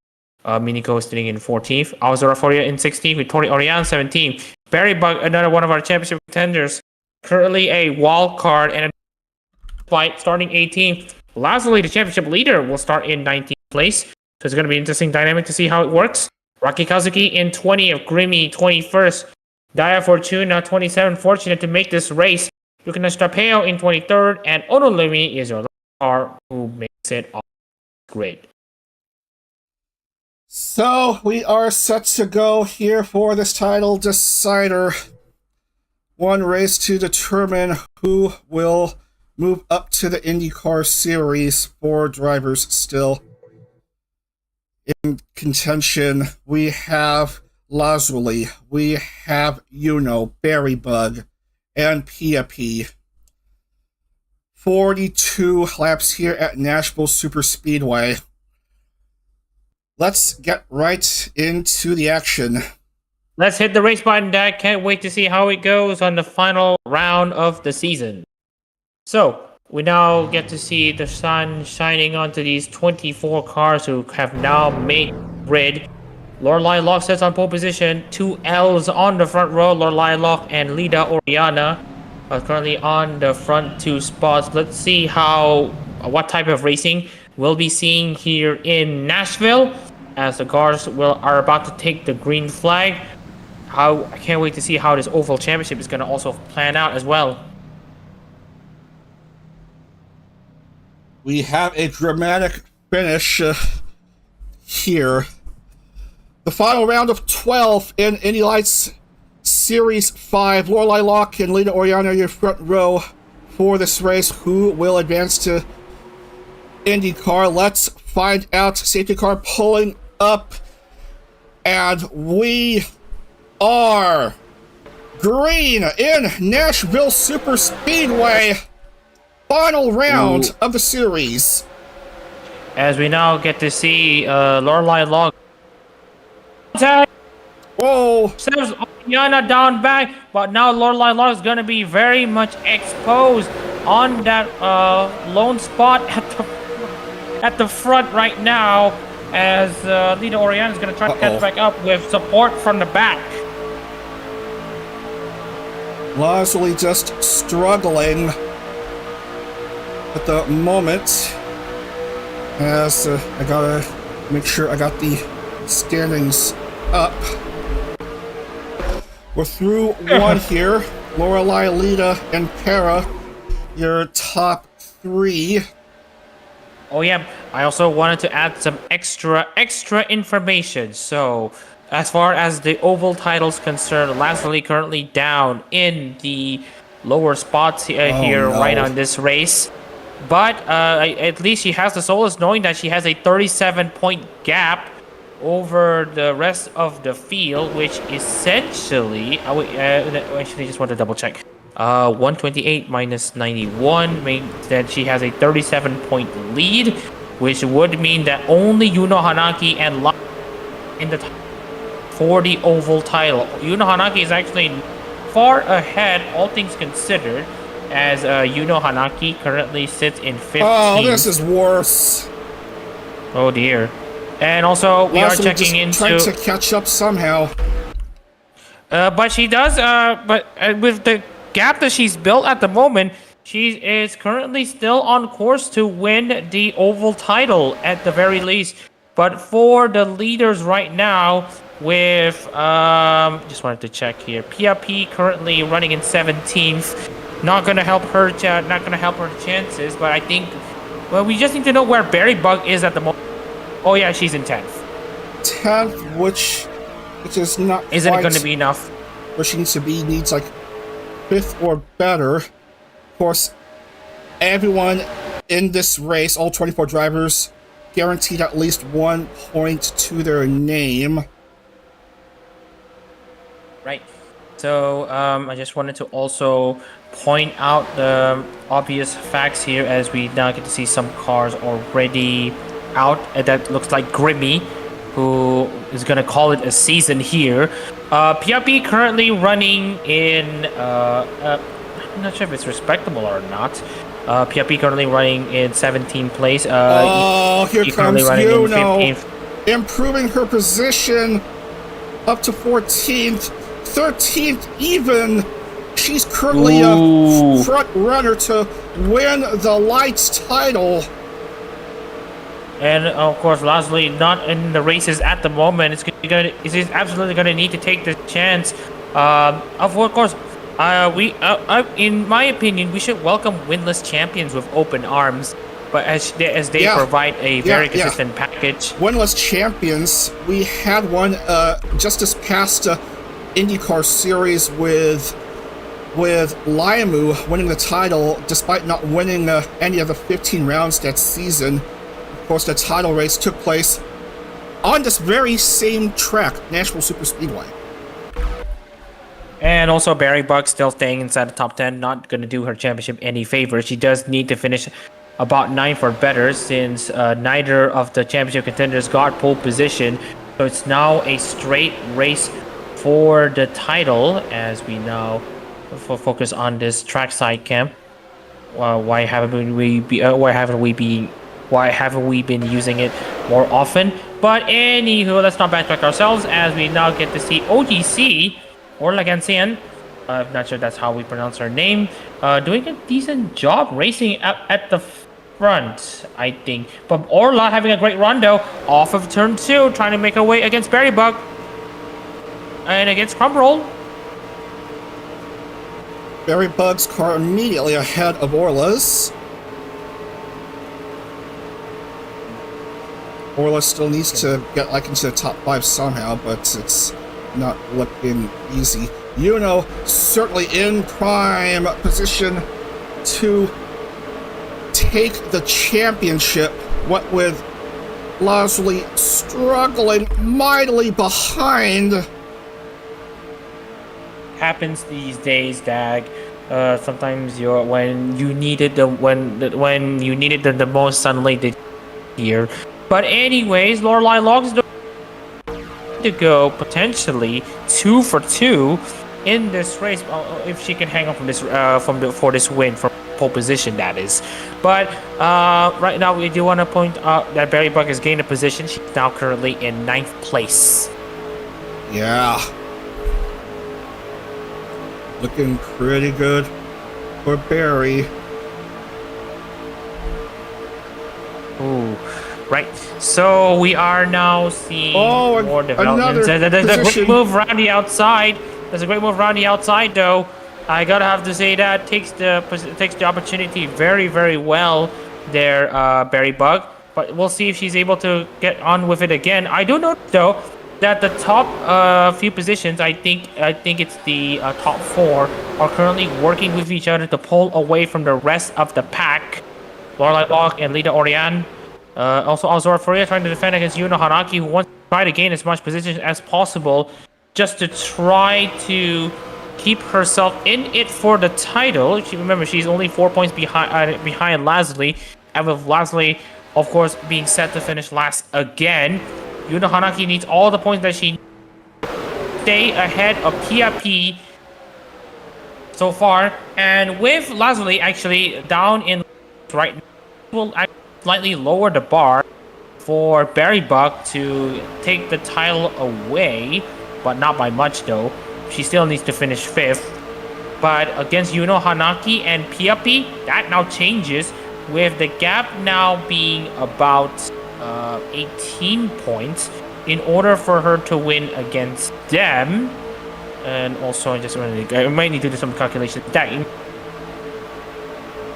Miniko sitting in 14th. Azura Foria in 16th with Tori Oriana 17th. Barry Bug, another one of our championship contenders, currently a wild card and a fight, starting 18th. Lazuli, the championship leader, will start in 19th place. So it's going to be an interesting dynamic to see how it works. Rocky Kazuki in 20th, Grimmy 21st, Dia Fortuna 27th, fortunate to make this race. Yukina Strapeo in 23rd, and Onolumi is your car who makes it off grid. So we are set to go here for this title decider. One race to determine who will move up to the IndyCar series. Four drivers still in contention. We have Lazuli, we have Yuno, Barry Bug, and Pia. 42 laps here at Nashville Superspeedway. Let's get right into the action. Let's hit the race button, Dad. Can't wait to see how it goes on the final round of the season. So, we now get to see the sun shining onto these 24 cars who have now made grid. Lorelei Locke sits on pole position. Two L's on the front row. Lorelei Locke and Lida Oriana are currently on the front two spots. Let's see what type of racing we'll be seeing here in Nashville as the cars are about to take the green flag. I can't wait to see how this Oval Championship is going to also plan out as well. We have a dramatic finish here. The final round of 12 in Indy Lights Series 5. Lorelei Locke and Lita Oriana are your front row for this race. Who will advance to IndyCar? Let's find out. Safety car pulling up. And we are green in Nashville Superspeedway. Final round of the series. As we now get to see Lorelei Locke. Whoa! Says Oriana down back, but now Lorelei Locke is going to be very much exposed on that lone spot at the front right now, as Lita Oriana is going to try to catch back up with support from the back. Leslie just struggling at the moment, as I gotta make sure I got the standings up. We're through one here. Lorelei, Lita, and Kara, your top three. Oh yeah, I also wanted to add some extra information. So, as far as the oval title's concerned, Leslie currently down in the lower spots here right on this race. But at least she has the solace knowing that she has a 37-point gap over the rest of the field, which essentially, actually just want to double check. 128 minus 91 means that she has a 37-point lead, which would mean that only Yuno Hanaki and La in the for the oval title. Yuno Hanaki is actually far ahead, all things considered, as Yuno Hanaki currently sits in 15th. Oh, this is worse. Oh dear. And also, we are checking into trying to catch up somehow. But she does. But with the gap that she's built at the moment, she is currently still on course to win the oval title at the very least. But for the leaders right now, with just wanted to check here. PRP currently running in 17th. Not gonna help her. Not gonna help her chances. But I think, well, we just need to know where Barry Bug is at the moment. Oh yeah, she's in 10th. 10th, which is not. Isn't it going to be enough? Where she needs to be, needs like 5th or better. Of course, everyone in this race, all 24 drivers, guaranteed at least 1 point to their name. Right. So I just wanted to also point out the obvious facts here, as we now get to see some cars already out. That looks like Grimmy, who is going to call it a season here. PRP currently running in, I'm not sure if it's respectable or not. PRP currently running in 17th place. Here comes Yuno, improving her position up to 14th, 13th even. She's currently a front runner to win the Lights title. And of course, Leslie not in the races at the moment. It's absolutely going to need to take the chance. Of course, in my opinion, we should welcome winless champions with open arms. But as they provide a very consistent package. Winless champions. We had one just this past IndyCar series with Liamu winning the title despite not winning any of the 15 rounds that season. Of course, the title race took place on this very same track, Nashville Superspeedway. And also, Barry Buck still staying inside the top 10, not going to do her championship any favors. She does need to finish about 9 for better, since neither of the championship contenders got pole position. So it's now a straight race for the title, as we now focus on this trackside cam. Why haven't we been using it more often? But anywho, let's not backtrack ourselves, as we now get to see OGC, or Lagancian, I'm not sure that's how we pronounce her name, doing a decent job racing at the front, I think. But Orla having a great run though, off of turn 2, trying to make her way against Berrybug. And against Crumroll. Berrybug's car immediately ahead of Orla's. Orla still needs to get like into the top 5 somehow, but it's not looking easy. Yuno certainly in prime position to take the championship, what with Lasley struggling mightily behind. Happens these days, Dag. Sometimes when you needed the most sunlight this year. But anyways, Lorelei Logs to go potentially 2 for 2 in this race if she can hang on from this for this win from pole position, that is. But right now we do want to point out that Berrybug has gained a position. She's now currently in 9th place. Yeah. Looking pretty good for Barry. Ooh, right. So we are now seeing more developments. There's a great move around the outside. There's a great move around the outside, though. I gotta have to say that takes the opportunity very, very well there, Berrybug. But we'll see if she's able to get on with it again. I do know though that the top few positions, I think it's the top 4, are currently working with each other to pull away from the rest of the pack. Lorelei Locke and Lita Oriane. Also Azora Furia trying to defend against Yuno Hanaki, who wants to try to gain as much position as possible just to try to keep herself in it for the title. Remember, she's only 4 points behind Lasley, and with Lasley, of course, being set to finish last again. Yuno Hanaki needs all the points that she needs to stay ahead of Pia P so far, and with Lasley actually down in right now, will slightly lower the bar for Berrybug to take the title away, but not by much though. She still needs to finish 5th. But against Yuno Hanaki and Piapi, that now changes, with the gap now being about 18 points in order for her to win against them. And also, I might need to do some calculations.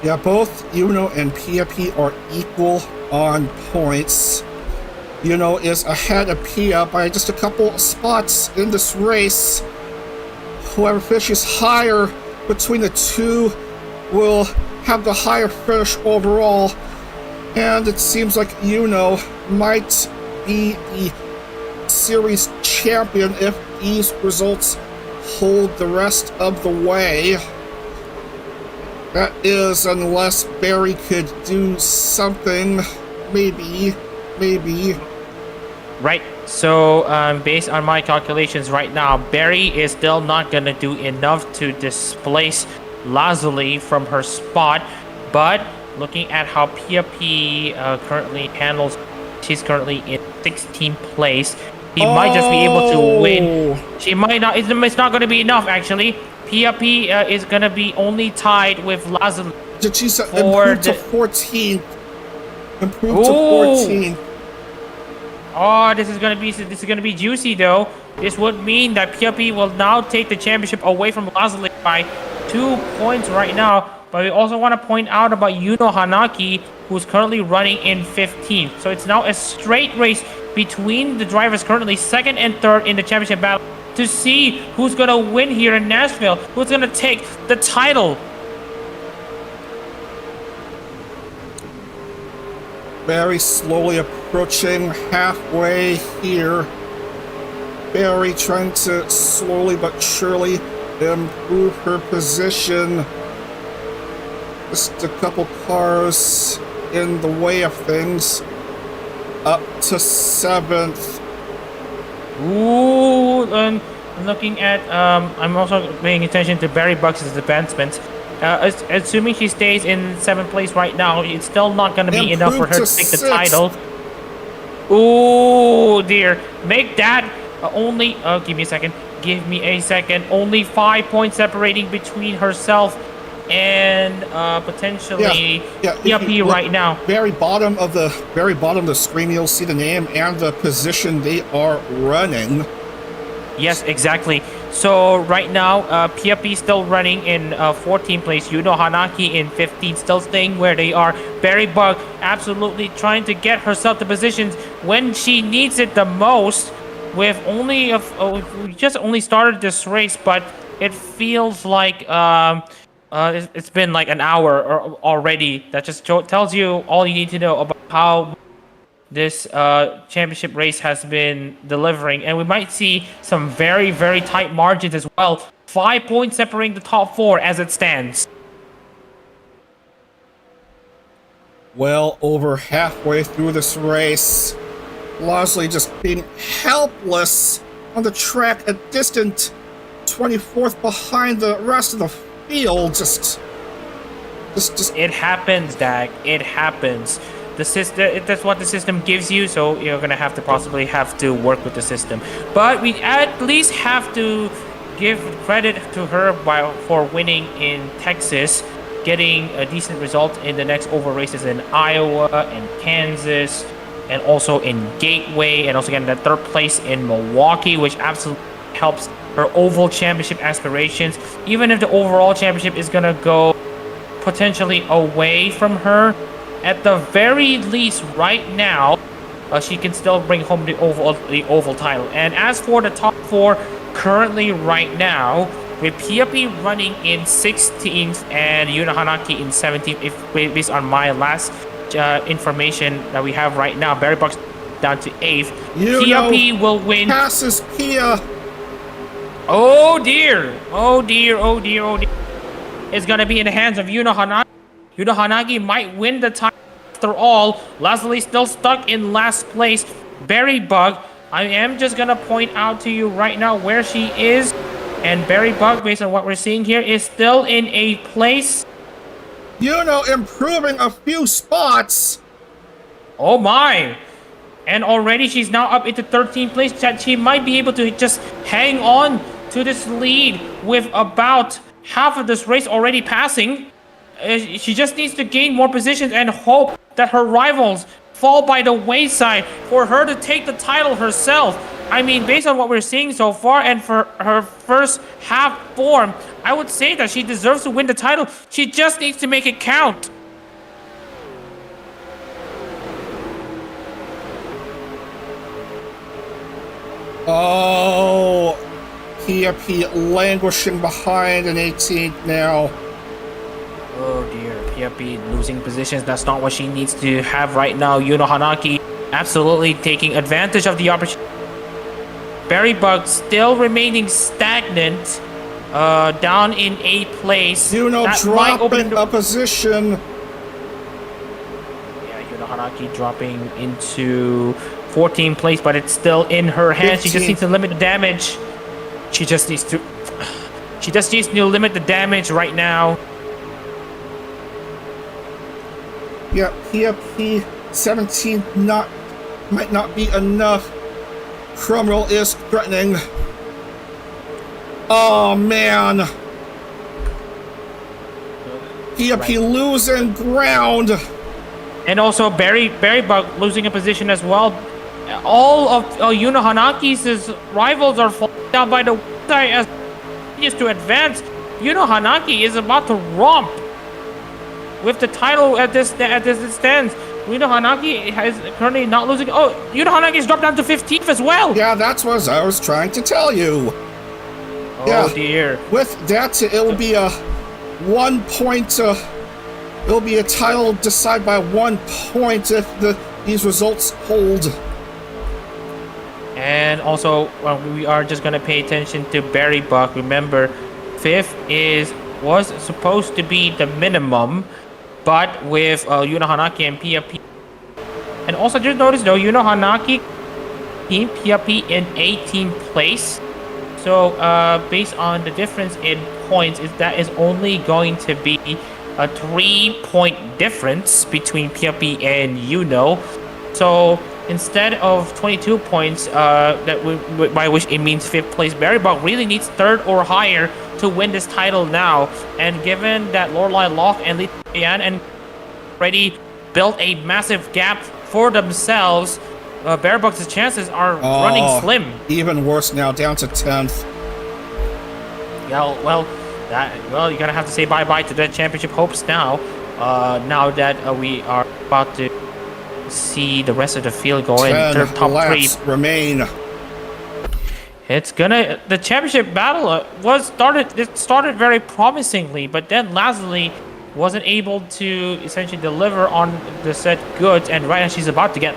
Yeah, both Yuno and Pia are equal on points. Yuno is ahead of Pia by just a couple spots in this race. Whoever finishes higher between the two will have the higher finish overall. And it seems like Yuno might be the series champion if these results hold the rest of the way. That is, unless Barry could do something. Maybe. Right. So, based on my calculations right now, Barry is still not going to do enough to displace Lasley from her spot. But looking at how Pia P currently handles, she's currently in 16th place. She might just be able to win. She might not. It's not going to be enough, actually. Pia P is going to be only tied with Lasley. She's improved to 14. Improved to 14. Oh, this is gonna be juicy though. This would mean that Pia P will now take the championship away from Lasley by 2 points right now. But we also want to point out about Yuno Hanaki, who's currently running in 15th. So it's now a straight race between the drivers currently 2nd and 3rd in the championship battle to see who's gonna win here in Nashville, who's gonna take the title. Barry slowly approaching halfway here. Barry trying to slowly but surely improve her position. Just a couple cars in the way of things. Up to 7th. Ooh, and looking at, I'm also paying attention to Berrybug's advancements. Assuming she stays in 7th place right now, it's still not going to be enough for her to take the title. Ooh, dear. Make that only... give me a second. Only 5 points separating between herself and potentially PLP right now. Very bottom of the screen, you'll see the name and the position they are running. Yes, exactly. So right now, PFP still running in 14th place. Yuno Hanaki in 15th, still staying where they are. Berry Bug absolutely trying to get herself to positions when she needs it the most. With only we just only started this race, but it feels like it's been like an hour already. That just tells you all you need to know about how this championship race has been delivering, and we might see some very, very tight margins as well. 5 points separating the top 4 as it stands. Well over halfway through this race, Losley just being helpless on the track, a distant 24th behind the rest of the field. Just It happens, Dag. It happens. The system, that's what the system gives you, so you're gonna have to work with the system. But we at least have to give credit to her for winning in Texas, getting a decent result in the next oval races in Iowa and Kansas, and also in Gateway, and also getting that 3rd place in Milwaukee, which absolutely helps her oval championship aspirations. Even if the overall championship is gonna go potentially away from her, at the very least right now, she can still bring home the oval title. And as for the top 4 currently right now, with PFP running in 16th and Yuna Hanaki in 17th, based on my last information that we have right now, Barry Bucks down to 8th. PFP will win. Passes Pia. Oh dear. Oh dear. Oh dear. Oh dear. It's gonna be in the hands of Yuna Hanaki. Yuno Hanagi might win the title after all. Leslie still stuck in last place. Berry Bug, I am just gonna point out to you right now where she is. And Berry Bug, based on what we're seeing here, is still in 8th place. Improving a few spots. Oh my. And already she's now up into 13th place. That she might be able to just hang on to this lead with about half of this race already passing. She just needs to gain more positions and hope that her rivals fall by the wayside for her to take the title herself. I mean, based on what we're seeing so far and for her first half form, I would say that she deserves to win the title. She just needs to make it count. Oh, PFP languishing behind in 18th now. Oh dear, PFP losing positions. That's not what she needs to have right now. Yuno Hanaki absolutely taking advantage of the opportunity. Berry Bug still remaining stagnant, down in 8th place. Yuno dropping a position. Yeah, Yuno Hanaki dropping into 14th place, but it's still in her hands. 15. She just needs to limit the damage. She just needs to limit the damage right now. Yeah, PFP 17 might not be enough. Cromwell is threatening. Oh man. PFP losing ground. And also Berry Bug losing a position as well. All of Yuno Hanaki's rivals are falling down by the wayside as he is to advance. Yuno Hanaki is about to romp with the title at this stands. Yuno Hanaki is currently not losing. Oh, Yuno Hanaki has dropped down to 15th as well. Yeah, that's what I was trying to tell you. Oh yeah, dear. With that, it will be a 1 point. It will be a title decided by 1 point if these results hold. And also, we are just gonna pay attention to Berry Bug. Remember, 5th was supposed to be the minimum, but with Yuno Hanaki and PFP. And also, just notice though, Yuno Hanaki, Team PFP in 18th place. So, based on the difference in points, that is only going to be a 3-point difference between PFP and Yuno. So, instead of 22 points, by which it means 5th place, Berry Bug really needs 3rd or higher to win this title now. And given that Lorelei Locke and Lee Yan and already built a massive gap for themselves, Bearbucks' chances are running slim. Even worse now, down to 10th. Yeah, well, you're gonna have to say bye-bye to the championship hopes now. Now that we are about to see the rest of the field go in their top 3 remain. The championship battle it started very promisingly, but then Lazuli wasn't able to essentially deliver on the set goods, and right now she's about to get,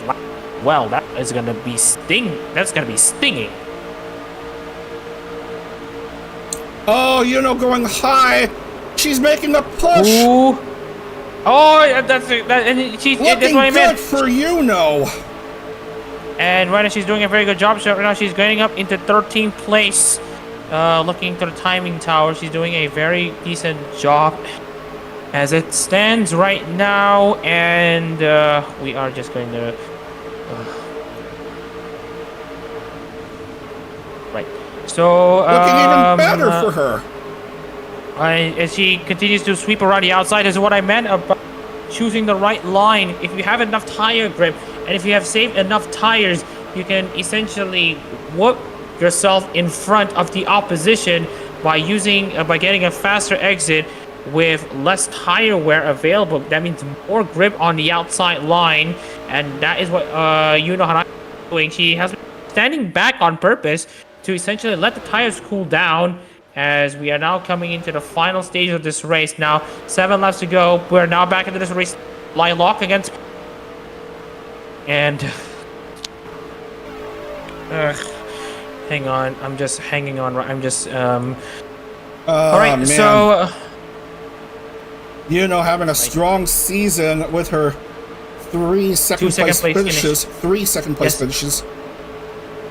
well, that is gonna be stinging. Oh, going high. She's making a push. Ooh. Oh, that's what I meant. Good for And right now she's doing a very good job. So right now she's getting up into 13th place. Looking to the timing tower, she's doing a very decent job as it stands right now. And we are just going to... right. So... looking even better for her. As she continues to sweep around the outside is what I meant about choosing the right line. If you have enough tire grip and if you have saved enough tires, you can essentially whoop yourself in front of the opposition by getting a faster exit with less tire wear available. That means more grip on the outside line, and that is what Yuno Hanaki is doing. She has been standing back on purpose to essentially let the tires cool down, as we are now coming into the final stage of this race. Now 7 laps to go. We're now back into this race. Lock against, and hang on, I'm just hanging on. I'm just all right, man. So having a strong season with her 3 second place finishes. 3 second place finishes.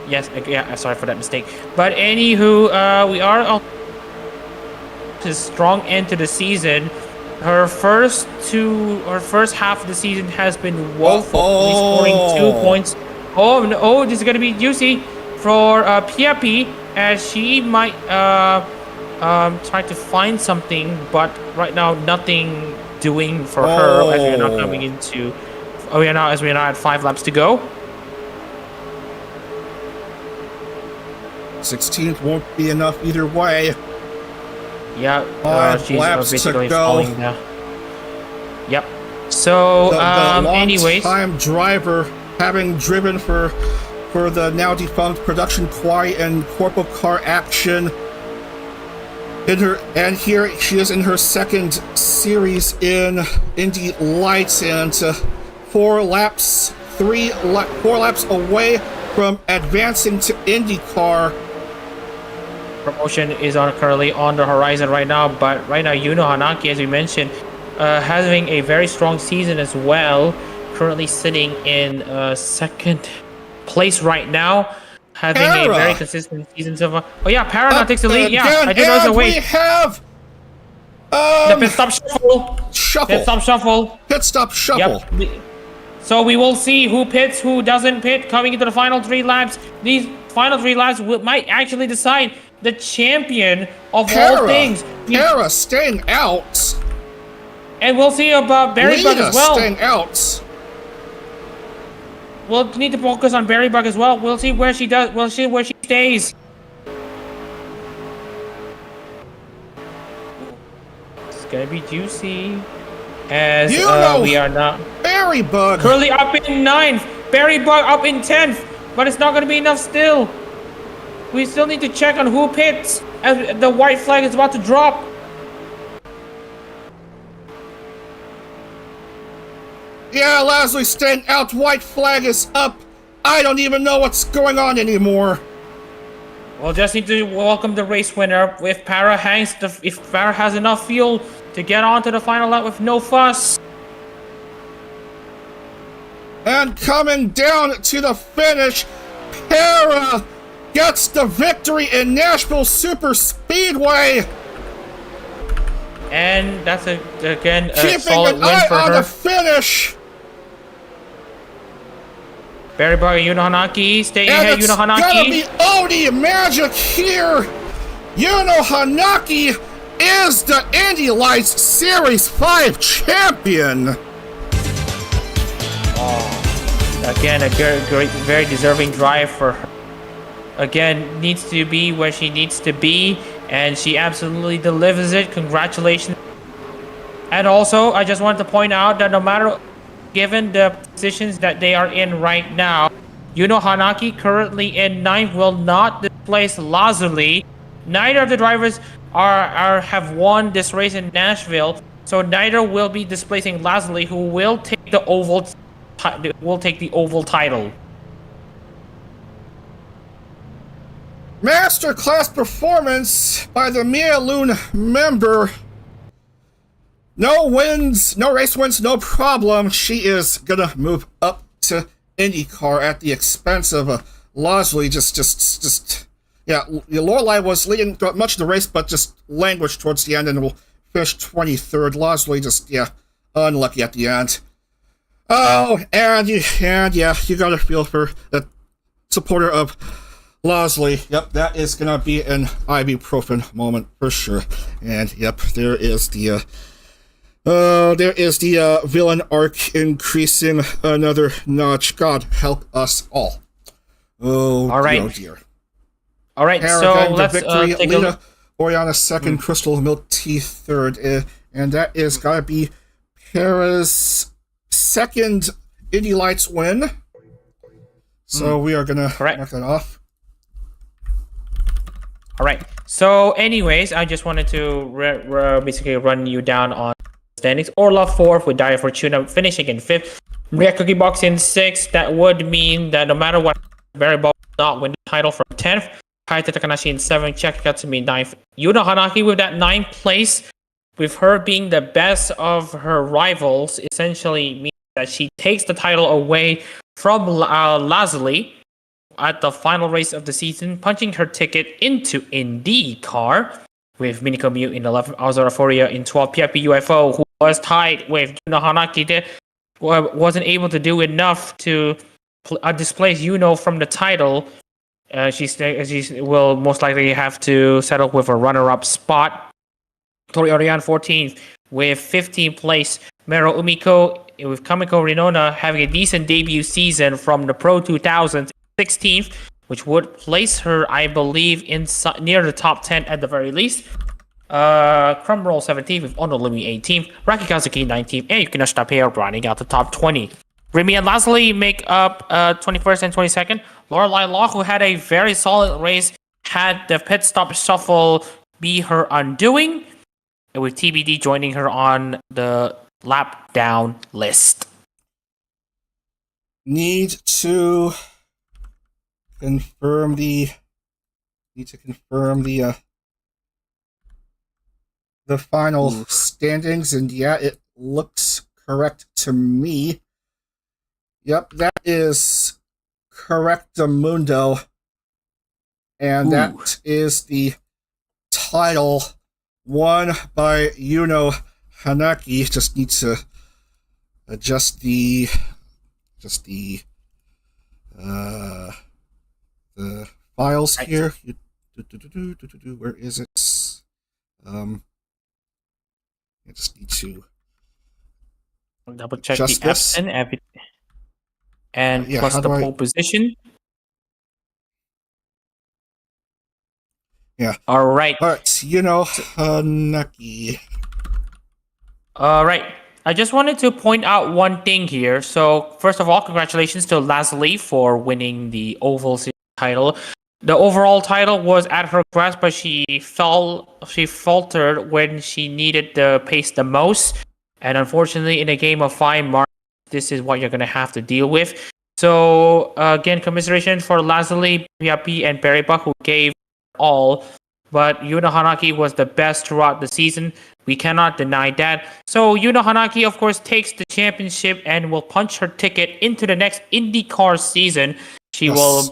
Yes, yeah, sorry for that mistake. But anywho, we are a strong end to the season. Her first half of the season has been woeful, only scoring 2 points. Oh no, this is gonna be juicy for Piapi, as she might try to find something, but right now nothing doing for her, as we are now coming into we are now at 5 laps to go. 16th won't be enough either way. Yeah, she's basically to go. falling down. Yep. So, anyways, long-time driver, having driven for the now defunct Production Kwai and Corpo Car Action, and here she is in her second series in Indy Lights, and 4 laps away from advancing to IndyCar. Promotion is currently on the horizon right now, but right now Yuno Hanaki, as we mentioned, having a very strong season as well, currently sitting in second place right now, having a very consistent season so far. Oh yeah, Para now takes the lead. Yeah, I did notice the wait. We have the pit stop shuffle. Pit stop shuffle. Yep. So we will see who pits, who doesn't pit, coming into the final 3 laps. These final 3 laps might actually decide the champion of all things. Para staying out. And we'll see about Berrybug as well. Staying out. We'll need to focus on Berrybug as well. We'll see where she does. We'll see where she stays. It's gonna be juicy. As we are not. Berrybug currently up in 9th. Berrybug up in 10th. But it's not gonna be enough still. We still need to check on who pits as the white flag is about to drop. Yeah, Leslie staying out. White flag is up. I don't even know what's going on anymore. We'll just need to welcome the race winner. If Para has enough fuel to get onto the final lap with no fuss. And coming down to the finish, Para gets the victory in Nashville Superspeedway. And that's again a keeping solid an win eye for on her. The finish. Berrybug and Yuno Hanaki staying ahead. Yuno Hanaki. It's gonna be Oni Magic here Yuno Hanaki is the Indy Lights Series 5 champion. Again, a great, very deserving drive for her. Again, needs to be where she needs to be, and she absolutely delivers it. Congratulations. And also, I just wanted to point out that no matter, given the positions that they are in right now, Yuno Hanaki, currently in 9th, will not displace Lazuli. Neither of the drivers have won this race in Nashville, so neither will be displacing Lazuli, who will take the oval title. Masterclass performance by the Mialoon member. No wins, no race wins, no problem. She is gonna move up to IndyCar at the expense of Lazuli. Yeah, Lorelei was leading much of the race, but just languished towards the end and will finish 23rd. Lazuli unlucky at the end. Oh, and you gotta feel for the supporter of Lazuli. Yep, that is gonna be an ibuprofen moment for sure. And yep, there is the villain arc increasing another notch. God help us all. Oh, all right. Dear. All right, so let's victory. take Lena Oriana second, Crystal Milty third, and that is gotta be Paris' second Indy Lights win. So we are gonna knock that off. All right. So, anyways, I just wanted to basically run you down on standings. Orlov 4th with Dia Fortuna finishing in 5th. Maria Cookie Box in 6th. That would mean that no matter what, Barry Ball will not win the title from 10th. Kaita Takanashi in 7th. Cheka Katsumi 9th. Yuno Hanaki with that 9th place, with her being the best of her rivals, essentially means that she takes the title away from Lazuli at the final race of the season, punching her ticket into IndyCar, with Miniko Miu in 11th, Azora Foria in 12th, PIP UFO, who was tied with Yuno Hanaki, wasn't able to do enough to displace Yuno from the title. She will most likely have to settle with a runner-up spot. Tori Orion 14th, with 15th place, Mero Umiko, with Kamiko Rinona having a decent debut season from the Pro 2000s, 16th, which would place her, I believe, near the top 10 at the very least. Crumroll 17th with Onolumi 18th, Raki Kazuki 19th, and Yukinoshita Tapeo rounding out the top 20. Remy and Lazuli make up 21st and 22nd. Lorelei Law, who had a very solid race, had the pit stop shuffle be her undoing, with TBD joining her on the lap down list. Need to confirm the final standings, and yeah, it looks correct to me. Yep, that is correctamundo, and that is the title won by Yuno Hanaki. Just need to adjust the files here. Where is it? I just need to double check the apps and everything, and plus the pole position. Yeah. All right. Yuno Hanaki. All right. I just wanted to point out one thing here. So, first of all, congratulations to Lazuli for winning the Oval Series title. The overall title was at her grasp, but she faltered when she needed the pace the most. And unfortunately, in a game of 5 marks, this is what you're going to have to deal with. So, again, commiseration for Lazuli, Piapi, and Barry Buck, who gave all. But Yuno Hanaki was the best throughout the season. We cannot deny that. So Yuno Hanaki, of course, takes the championship and will punch her ticket into the next IndyCar season. She will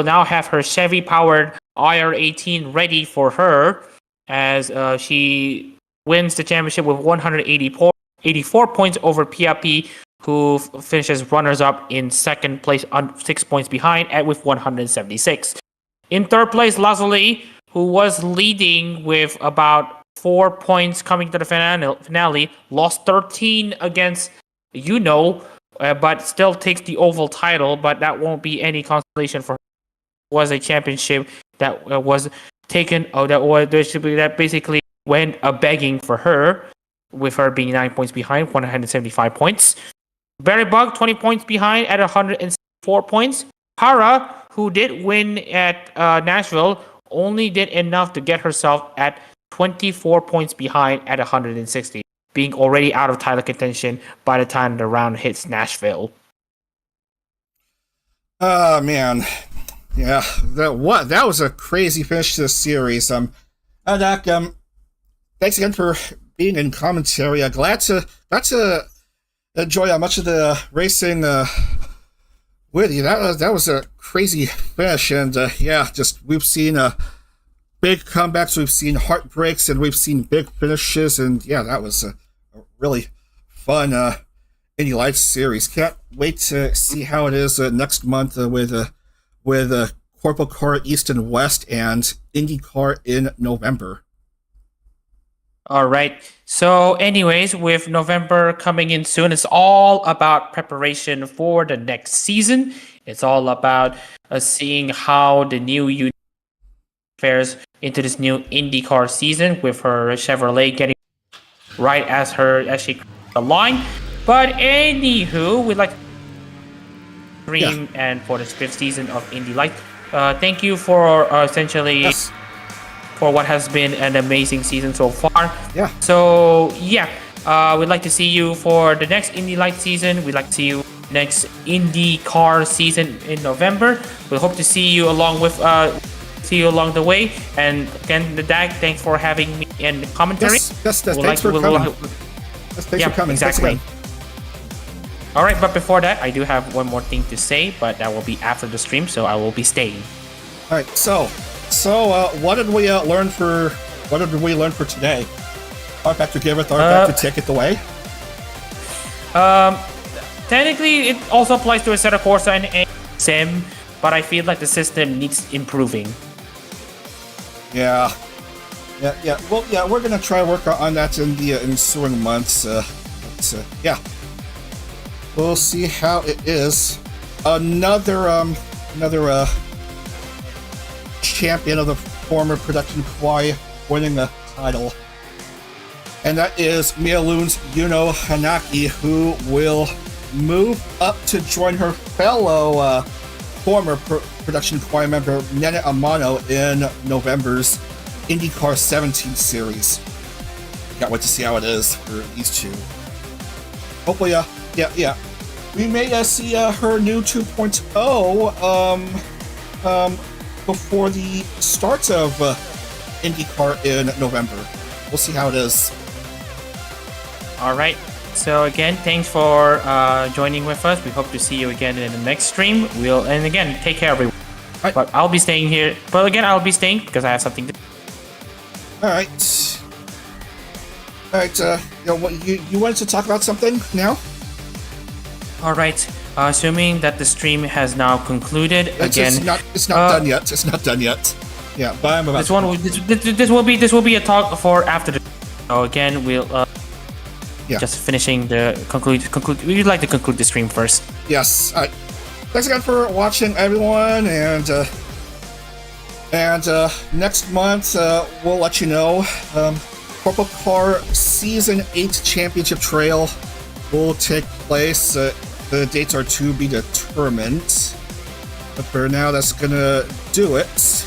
now have her Chevy-powered IR18 ready for her as she wins the championship with 184 points over PIP, who finishes runners-up in second place, 6 points behind, with 176. In third place, Lazuli, who was leading with about 4 points coming to the finale, lost 13 against but still takes the oval title. But that won't be any consolation for her. It was a championship that was taken. That basically went a begging for her, with her being 9 points behind, 175 points. Barry Bug 20 points behind at 104 points. Hara, who did win at Nashville, only did enough to get herself at 24 points behind at 160, being already out of title contention by the time the round hits Nashville. Man. Yeah, that was a crazy finish to the series. Adak, thanks again for being in commentary. Glad to enjoy much of the racing with you. That was a crazy finish, and we've seen big comebacks, we've seen heartbreaks, and we've seen big finishes, and that was a really fun Indy Lights series. Can't wait to see how it is next month with Corporal Car East and West and IndyCar in November. All right. So anyways, with November coming in soon, it's all about preparation for the next season. It's all about seeing how the new unit fares into this new IndyCar season, with her Chevrolet getting right as she crosses the line. But anywho, we'd like to stream and for this 5th season of Indy Lights. Thank you for essentially for what has been an amazing season so far. Yeah. So we'd like to see you for the next Indy Lights season. We'd like to see you next IndyCar season in November. We hope to see you along the way. And again, the DAG, thanks for having me in the commentary. Thanks for coming. Thanks for coming. Exactly. All right, but before that, I do have one more thing to say, but that will be after the stream, so I will be staying. All right. So what did we learn for today? Our Factor Giveth, our Factor Taketh away. Technically, it also applies to Assetto Corsa and Sim, but I feel like the system needs improving. Yeah. Well, we're gonna try to work on that in the ensuing months. We'll see how it is. Another champion of the former production Kwai winning the title, and that is Mialune's Yuno Hanaki, who will move up to join her fellow former production Kwai member Nene Amano in November's IndyCar 17 series. Can't wait to see how it is for these two. Hopefully, we may see her new 2.0 before the start of IndyCar in November. We'll see how it is. All right. So again, thanks for joining with us. We hope to see you again in the next stream. And again, take care, everyone. Right. But I'll be staying here. But again, I'll be staying because I have something to do. All right. You wanted to talk about something now? All right. Assuming that the stream has now concluded, It's not done yet. It's not done yet. Yeah, but I'm about. This will be a talk for after the. So again, we'll just finishing the conclude. We'd like to conclude the stream first. Yes. Thanks again for watching, everyone, and next month we'll let you know. Corporal Car Season 8 Championship Trail will take place. The dates are to be determined. But for now, that's gonna do it.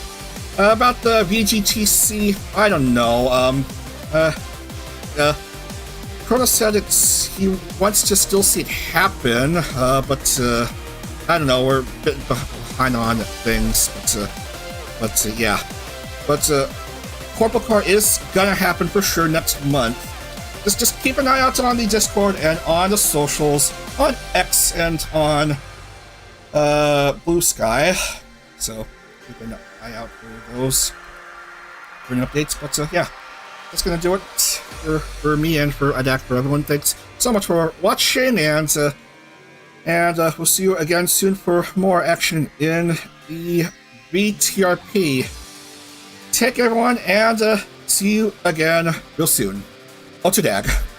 About the VGTC, I don't know. Chrono said he wants to still see it happen, but I don't know, we're a bit behind on things. But Corporal Car is gonna happen for sure next month. Just keep an eye out on the Discord and on the socials, on X and on Blue Sky. So keep an eye out for those updates. But that's gonna do it for me and for Adak, for everyone. Thanks so much for watching, and we'll see you again soon for more action in the VTRP take care, everyone, and see you again real soon. Otodag.